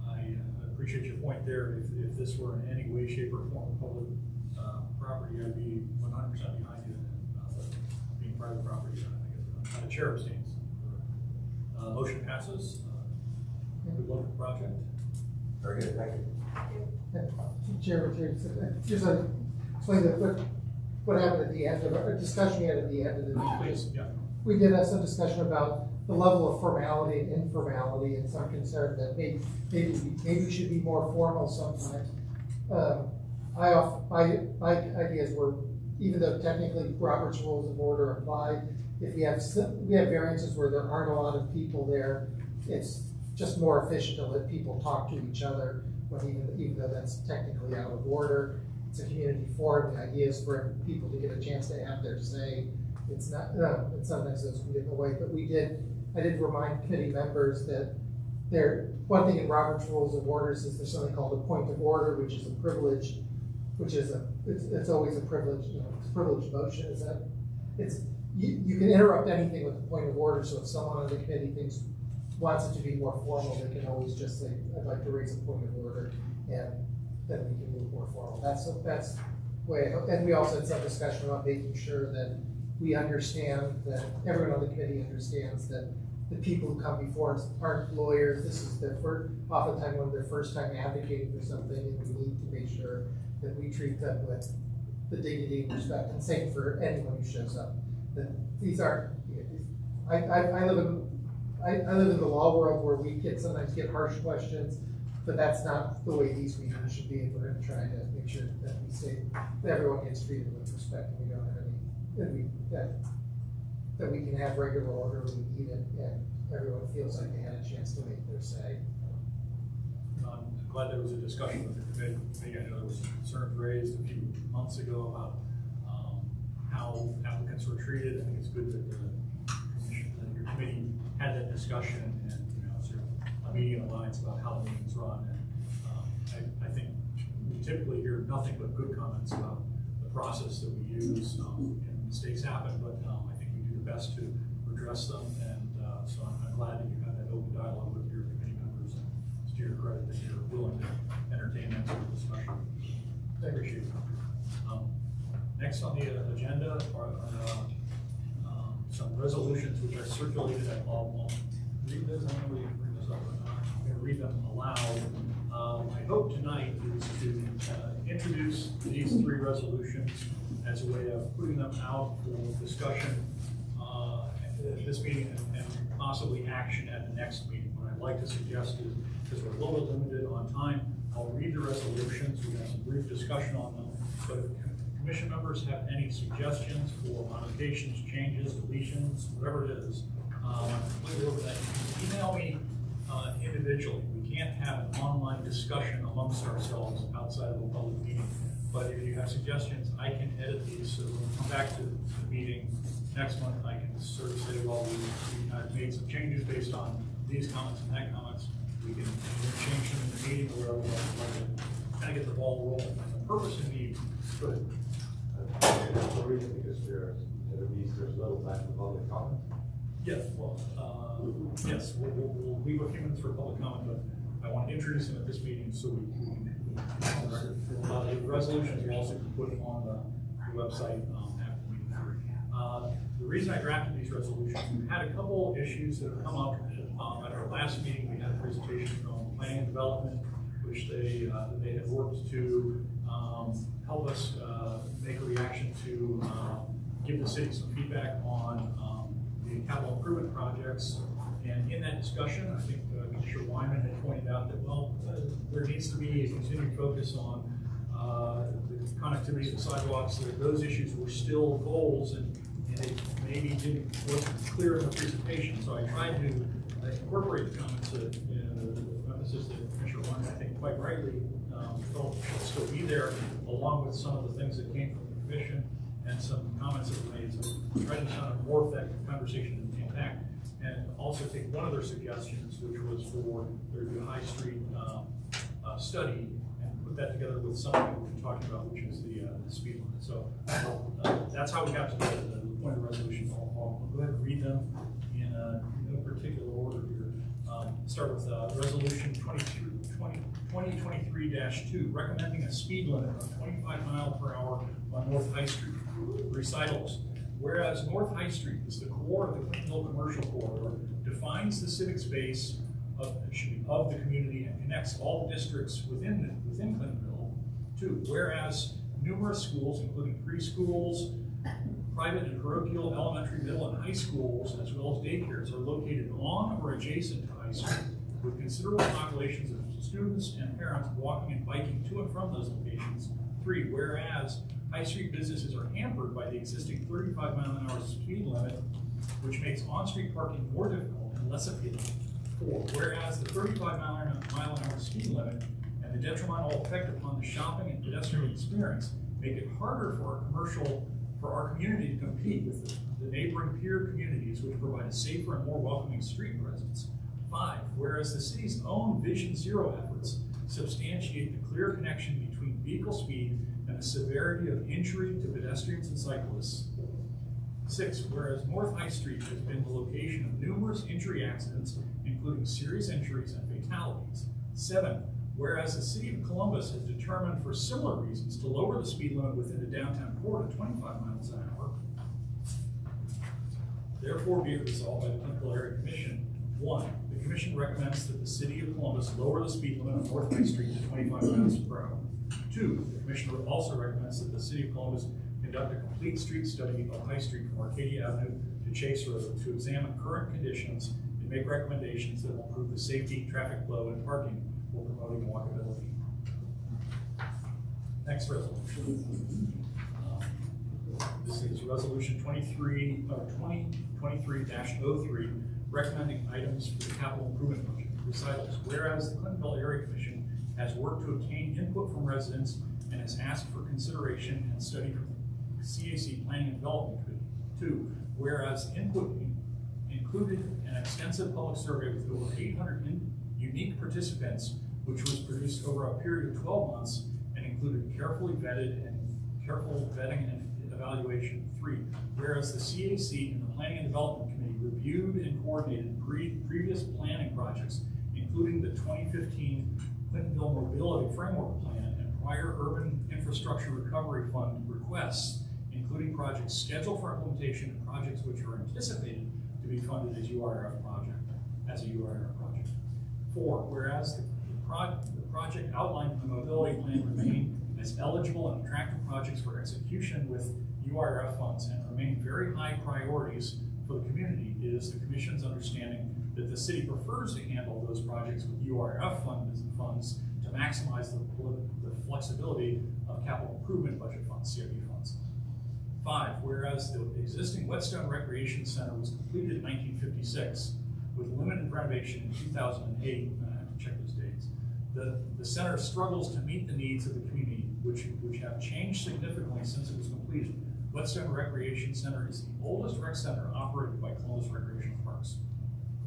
I appreciate your point there. If this were in any way, shape, or form public property, I'd be 100% behind you. Being private property, I guess the chair abstains. Motion passes. Good luck with the project. Very good, thank you. Chair, just to explain what happened at the end of our discussion we had at the end of the meeting. Please, yeah. We did have some discussion about the level of formality and informality, and some concern that maybe we should be more formal sometimes. My ideas were, even though technically Robert's Rules of Order apply, if we have variances where there aren't a lot of people there, it's just more efficient to let people talk to each other, even though that's technically out of order. It's a community forum. The idea is for people to get a chance to have their say. It's not, and sometimes those can get in the way, but I did remind committee members that one thing in Robert's Rules of Orders is there's something called a point of order, which is a privilege, it's always a privilege, it's a privileged motion. Is that you can interrupt anything with a point of order, so if someone on the committee wants it to be more formal, they can always just say, I'd like to raise a point of order, and then we can move more formal. That's way, and we also had some discussion about making sure that we understand, that everyone on the committee understands that the people who come before us aren't lawyers. This is oftentimes one of their first time advocating for something, and we need to make sure that we treat them with the dignity and respect, and same for anyone who shows up. That these aren't, I live in the law world where we sometimes get harsh questions, but that's not the way these meetings should be. And we're going to try to make sure that that everyone gets treated with respect, and we don't have any, that we can have regular order when we need it, and everyone feels like they had a chance to make their say. I'm glad there was a discussion with the committee. I know there was concerns raised a few months ago about how applicants were treated. I think it's good that your committee had that discussion and sort of a meeting alliance about how the meetings run. And I think we typically hear nothing but good comments about the process that we use. And mistakes happen, but I think we do the best to redress them. And so I'm glad that you had that open dialogue with your committee members, and it's to your credit that you're willing to entertain that sort of discussion. I appreciate it. Next on the agenda are some resolutions which are circulated. I'll read this. I don't know if you can bring this up or not. I'm going to read them aloud. My hope tonight is to introduce these 3 resolutions as a way of putting them out for discussion at this meeting and possibly action at the next meeting. What I'd like to suggest is, because we're a little bit limited on time, I'll read the resolutions. We have some brief discussion on them. But if commission members have any suggestions for modifications, changes, deletions, whatever it is, I'm completely over that. You can email me individually. We can't have an online discussion amongst ourselves outside of a public meeting. But if you have suggestions, I can edit these so when we come back to the meeting next month, I can sort of say, well, I've made some changes based on these comments and that comments. We can change them in the meeting or wherever we want to kind of get the ball rolling. And the purpose of the, good. That's the reason, because there's little time for public comment. Yes, well, yes, we'll leave a few minutes for public comment, but I want to introduce him at this meeting so we can. The resolutions will also be put on the website after the meeting. The reason I drafted these resolutions, we've had a couple issues that have come up. At our last meeting, we had a presentation from Planning and Development, which they had worked to help us make a reaction to give the city some feedback on the capital improvement projects. And in that discussion, I think Commissioner Wyman had pointed out that, well, there needs to be a continued focus on the connectivity of the sidewalks. Those issues were still goals, and it maybe wasn't clear in the presentation. So I tried to incorporate the comments that the emphasis that Commissioner Wyman, I think quite rightly, felt should still be there, along with some of the things that came from the commission and some comments that were made. So I tried to kind of morph that conversation intact. And also take one of their suggestions, which was for there to be a High Street study, and put that together with something we've been talking about, which is the speed limit. So that's how we got to the point of the resolution. I'll go ahead and read them in no particular order here. Start with Resolution 2023-2, recommending a speed limit of 25 miles per hour on North High Street. Recitals. Whereas North High Street is the core of the Clintonville Commercial Corridor, defines the civic space of the community, and connects all the districts within Clintonville. 2, whereas numerous schools, including preschools, private and parochial, elementary, middle, and high schools, as well as daycares, are located on or adjacent to High Street, with considerable populations of students and parents walking and biking to and from those locations. 3, whereas High Street businesses are hampered by the existing 35-mile-an-hour speed limit, which makes on-street parking more difficult and less appealing. 4, whereas the 35-mile-an-hour speed limit and the detrimental effect upon the shopping and pedestrian experience make it harder for our community to compete with the neighboring peer communities, which provide a safer and more welcoming street presence. 5, whereas the city's own Vision Zero efforts substantiate the clear connection between vehicle speed and the severity of injury to pedestrians and cyclists. 6, whereas North High Street has been the location of numerous injury accidents, including serious injuries and fatalities. 7, whereas the city of Columbus has determined for similar reasons to lower the speed limit within the downtown core to 25 miles an hour. Therefore, be it resolved by the Clintonville Area Commission. 1, the Commission recommends that the city of Columbus lower the speed limit on North High Street to 25 miles per hour. 2, the Commission also recommends that the City of Columbus conduct a complete street study of High Street from Arcadia Avenue to Chase Road to examine current conditions and make recommendations that will improve the safety, traffic flow, and parking while promoting walkability. Next resolution. This is Resolution 2023-03, recommending items for the capital improvement budget. Recitals. Whereas the Clintonville Area Commission has worked to obtain input from residents and has asked for consideration and study from the CAC Planning and Development Committee. 2, whereas input included an extensive public survey with over 800 unique participants, which was produced over a period of 12 months and included careful vetting and evaluation. 3, whereas the CAC and the Planning and Development Committee reviewed and coordinated previous planning projects, including the 2015 Clintonville Mobility Framework Plan and prior Urban Infrastructure Recovery Fund requests, including projects scheduled for implementation and projects which are anticipated to be funded as a UIRF project. 4, whereas the project outlined in the mobility plan remain as eligible and attractive projects for execution with UIRF funds and remain very high priorities for the community, it is the Commission's understanding that the city prefers to handle those projects with UIRF funds to maximize the flexibility of capital improvement budget funds, CIP funds. 5, whereas the existing Whetstone Recreation Center was completed in 1956 with limited renovation in 2008, and I have to check those dates, the center struggles to meet the needs of the community, which have changed significantly since it was completed. Whetstone Recreation Center is the oldest rec center operated by Columbus Recreational Parks.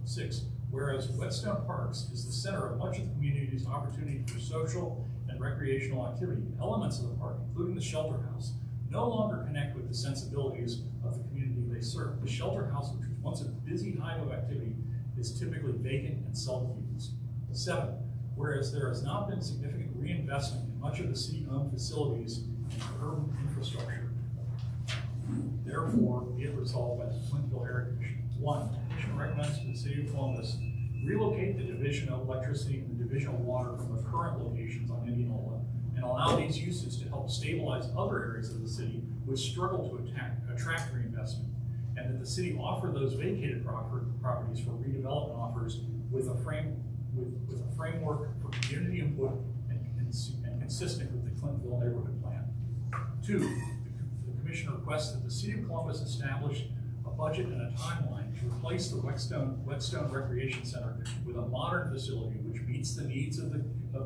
6, whereas Whetstone Parks is the center of much of the community's opportunity for social and recreational activity, elements of the park, including the shelter house, no longer connect with the sensibilities of the community they serve. The shelter house, which was once a busy hive of activity, is typically vacant and seldom used. 7, whereas there has not been significant reinvestment in much of the city-owned facilities and urban infrastructure. Therefore, be it resolved by the Clintonville Area Commission. 1, the Commission recommends to the City of Columbus relocate the Division of Electricity and the Division of Water from their current locations on Indianola and allow these uses to help stabilize other areas of the city which struggle to attract reinvestment, and that the city offer those vacated properties for redevelopment offers with a framework for community input and consistent with the Clintonville Neighborhood Plan. 2, the Commission requests that the City of Columbus establish a budget and a timeline to replace the Whetstone Recreation Center with a modern facility which meets the needs of the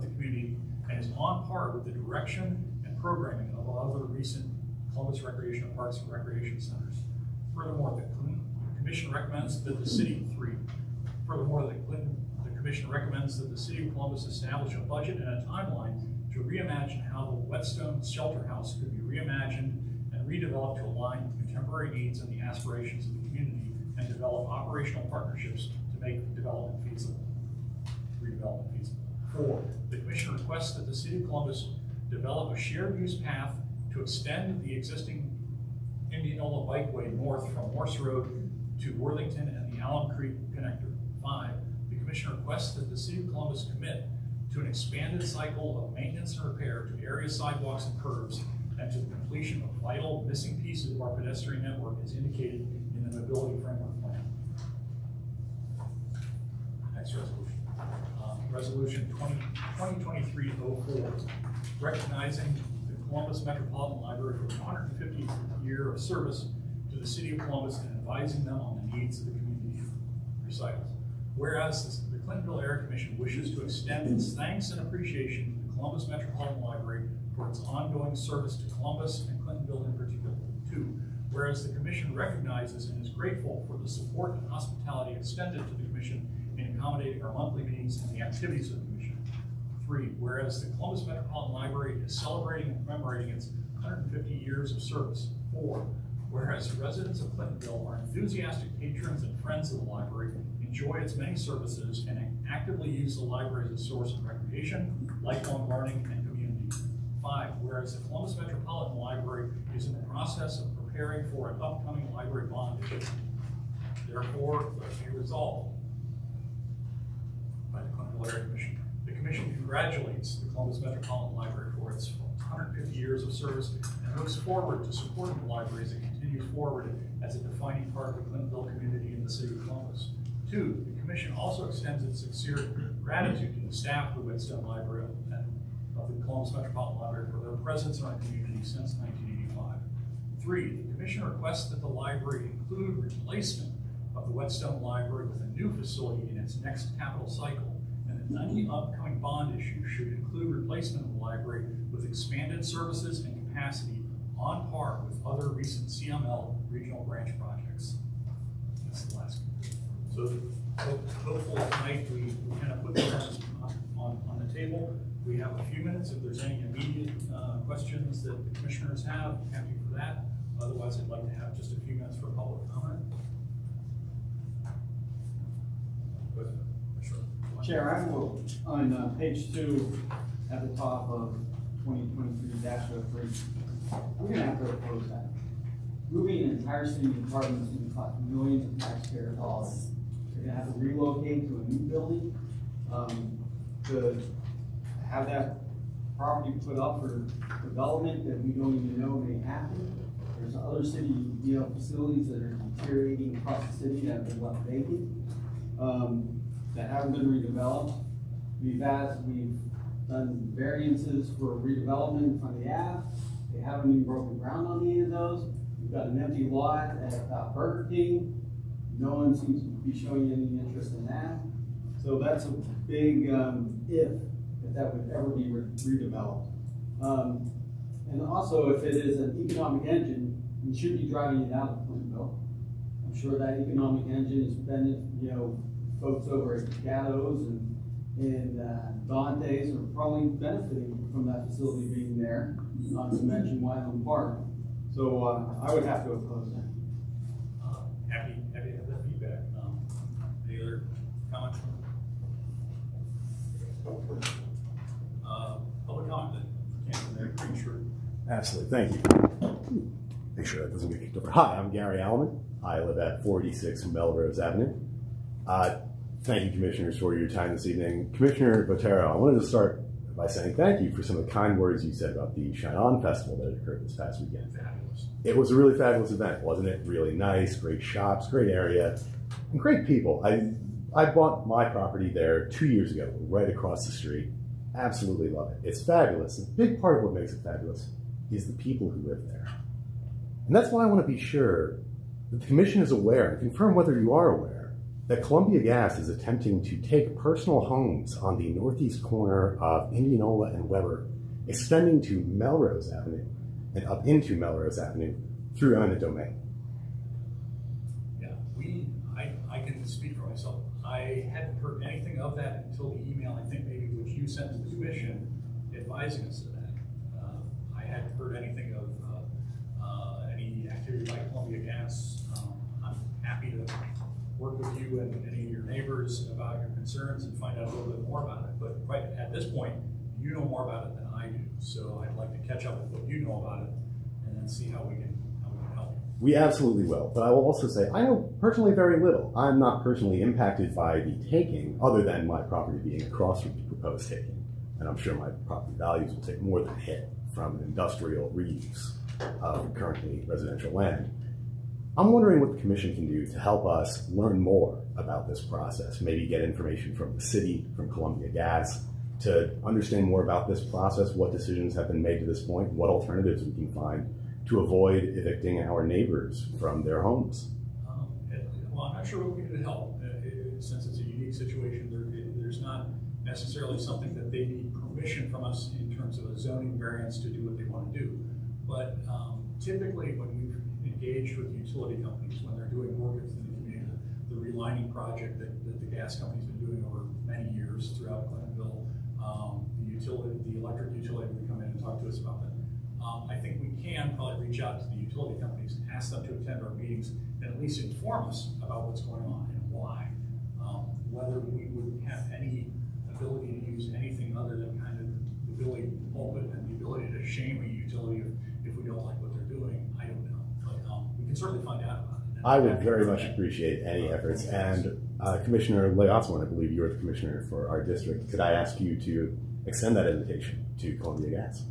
community and is on par with the direction and programming of other recent Columbus recreational parks and recreation centers. Furthermore, the Commission recommends that the City the Commission recommends that the City of Columbus establish a budget and a timeline to reimagine how the Whetstone Shelter House could be reimagined and redeveloped to align with contemporary needs and the aspirations of the community, and develop operational partnerships to make redevelopment feasible. 4, the Commission requests that the City of Columbus develop a shared use path to extend the existing Indianola Bikeway north from Morse Road to Worthington and the Allen Creek Connector. 5, the Commission requests that the City of Columbus commit to an expanded cycle of maintenance and repair to area sidewalks and curbs and to the completion of vital missing pieces of our pedestrian network as indicated in the Mobility Framework Plan. Next resolution. Resolution 2023-04, recognizing the Columbus Metropolitan Library for the 150th year of service to the City of Columbus and advising them on the needs of the community. Recitals. Whereas the Clintonville Area Commission wishes to extend its thanks and appreciation to the Columbus Metropolitan Library for its ongoing service to Columbus and Clintonville in particular. 2, whereas the Commission recognizes and is grateful for the support and hospitality extended to the Commission in accommodating our monthly meetings and the activities of the Commission. 3, whereas the Columbus Metropolitan Library is celebrating and commemorating its 150 years of service. 4, whereas residents of Clintonville are enthusiastic patrons and friends of the library, enjoy its many services, and actively use the library as a source of recreation, lifelong learning, and community. 5, whereas the Columbus Metropolitan Library is in the process of preparing for an upcoming library bond issue. Therefore, let it be resolved by the Clintonville Area Commission. The Commission congratulates the Columbus Metropolitan Library for its 150 years of service and looks forward to supporting the library as it continues forward as a defining part of the Clintonville community in the City of Columbus. 2, the Commission also extends its sincere gratitude to the staff of the Whetstone Library and of the Columbus Metropolitan Library for their presence in our community since 1985. 3, the Commission requests that the library include replacement of the Whetstone Library with a new facility in its next capital cycle, and that any upcoming bond issue should include replacement of the library with expanded services and capacity on par with other recent CML regional branch projects. That's the last one. So hopefully tonight we kind of put those on the table. We have a few minutes. If there's any immediate questions that the commissioners have, happy for that. Otherwise, I'd like to have just a few minutes for public comment. Chair, I will, on page 2 at the top of 2023-03, we're going to have to oppose that. Moving an entire city department is going to cost millions of taxpayer dollars. They're going to have to relocate to a new building to have that property put up for development that we don't even know may happen. There's other city, facilities that are deteriorating across the city that have been left vacant, that haven't been redeveloped. We've done variances for redevelopment from the Ave. They haven't even broken ground on any of those. We've got an empty lot at Burger King. No one seems to be showing any interest in that. So that's a big if that would ever be redeveloped. And also, if it is an economic engine, we should be driving it out of Clintonville. I'm sure that economic engine is folks over at Gatto's and Dante's are probably benefiting from that facility being there, not to mention Wyland Park. So I would have to oppose that. Happy to have that feedback. Any other comments? Public comment then. Pretty sure. Absolutely, thank you. Make sure that doesn't get kicked over. Hi, I'm Gary Alleman. I live at 46 Melrose Avenue. Thank you, commissioners, for your time this evening. Commissioner Botero, I wanted to start by saying thank you for some of the kind words you said about the Shine On Festival that occurred this past weekend. Fabulous. It was a really fabulous event, wasn't it? Really nice, great shops, great area, and great people. I bought my property there 2 years ago, right across the street. Absolutely love it. It's fabulous. A big part of what makes it fabulous is the people who live there. And that's why I want to be sure that the commission is aware and confirm whether you are aware that Columbia Gas is attempting to take personal homes on the northeast corner of Indianola and Weber, extending to Melrose Avenue and up into Melrose Avenue through eminent domain. Yeah, I can speak for myself. I hadn't heard anything of that until the email, I think maybe which you sent to the commission advising us of that. I hadn't heard anything of any activity by Columbia Gas. I'm happy to work with you and any of your neighbors about your concerns and find out a little bit more about it. But right at this point, you know more about it than I do. So I'd like to catch up with what you know about it and then see how we can help you. We absolutely will. But I will also say, I know personally very little. I'm not personally impacted by the taking, other than my property being across from the proposed taking. And I'm sure my property values will take more than a hit from an industrial reuse of currently residential land. I'm wondering what the commission can do to help us learn more about this process, maybe get information from the city, from Columbia Gas, to understand more about this process, what decisions have been made to this point, what alternatives we can find to avoid evicting our neighbors from their homes. Well, I'm not sure what we can do to help. Since it's a unique situation, there's not necessarily something that they need permission from us in terms of a zoning variance to do what they want to do. But typically when we've engaged with utility companies, when they're doing work in the community, the relining project that the gas company's been doing over many years throughout Clintonville, the electric utility would come in and talk to us about that. I think we can probably reach out to the utility companies and ask them to attend our meetings and at least inform us about what's going on and why. Whether we would have any ability to use anything other than kind of the ability to pulpit and the ability to shame a utility if we don't like what they're doing, I don't know. But we can certainly find out about it. I would very much appreciate any efforts. And Commissioner Leotsman, I believe you're the commissioner for our district. Could I ask you to extend that invitation to Columbia Gas?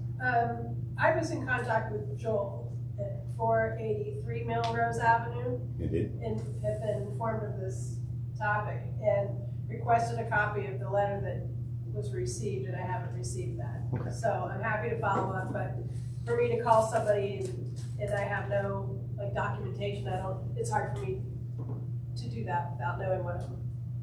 I was in contact with Joel at 483 Melrose Avenue. Indeed. And have been informed of this topic and requested a copy of the letter that was received, and I haven't received that. Okay. So I'm happy to follow up, but for me to call somebody and I have no documentation, it's hard for me to do that without knowing what I'm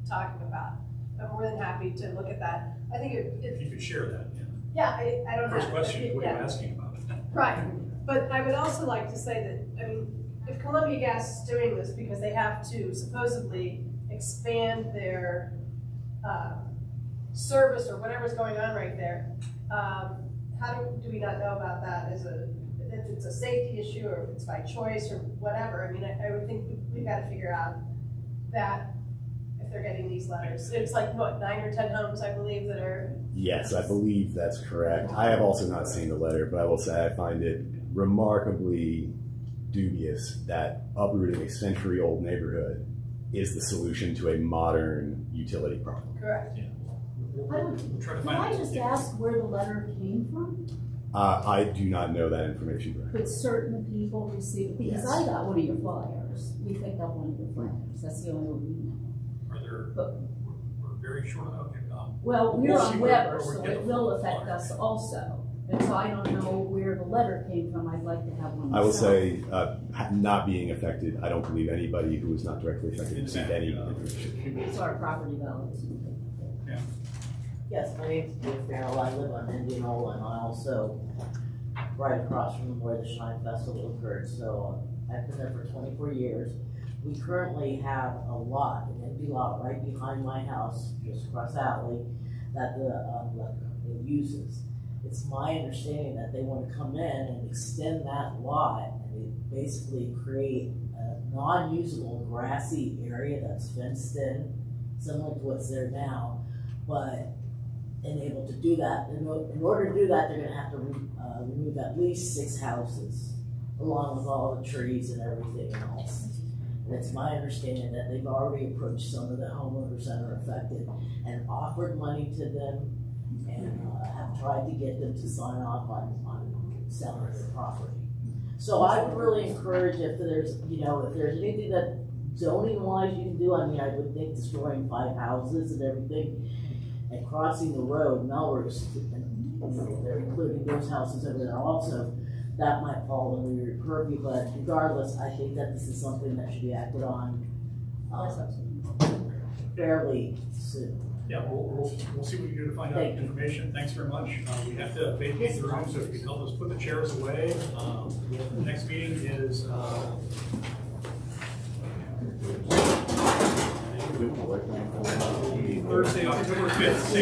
talking about. I'm more than happy to look at that. I think if you could share that, yeah, I don't First have. question is what are you asking about? Right, but I would also like to say that, I mean, if Columbia Gas is doing this because they have to supposedly expand their service or whatever's going on right there, how do we not know about that if it's a safety issue or if it's by choice or whatever? I mean, I would think we've got to figure out that if they're getting these letters. It's like, what, 9 or 10 homes, I believe, that are... Yes, I believe that's correct. I have also not seen the letter, but I will say I find it remarkably dubious that uprooting a century-old neighborhood is the solution to a modern utility problem. Correct. Yeah. Can I just ask where the letter came from? I do not know that information directly. Could certain people receive it? Because Yes. I got one of your flyers. We picked up one of your flyers. That's the only one we know. Are there, but, we're very short of well, we're on see Weber, where so we get it will affect us also. And so I don't know where the letter came from. I'd like to have one. I will myself. say, not being affected, I don't believe anybody who is not directly affected received any information. It's our property values. Yeah. Yes, my name's Dave Farrell. I live on Indianola, and I also right across from where the Shine Festival occurred. So I've been there for 24 years. We currently have a lot, an empty lot right behind my house, just across the alley, that the electric company uses. It's my understanding that they want to come in and extend that lot and basically create a non-usable grassy area that's fenced in, similar to what's there now, but able to do that. In order to do that, they're going to have to remove at least 6 houses, along with all the trees and everything else. And it's my understanding that they've already approached some of the homeowners that are affected and offered money to them and have tried to get them to sign off on selling their property. So I would really encourage if there's, if there's anything that zoning wise you can do, I mean, I would think destroying 5 houses and everything and crossing the road, Melrose, and they're including those houses over there also, that might fall under your purview, but regardless, I think that this is something that should be acted on fairly soon. Yeah, we'll see what we can do to find out information. Thanks very much. We have to vacate the room, so if you could help us put the chairs away. The next meeting is Thursday, October 5th.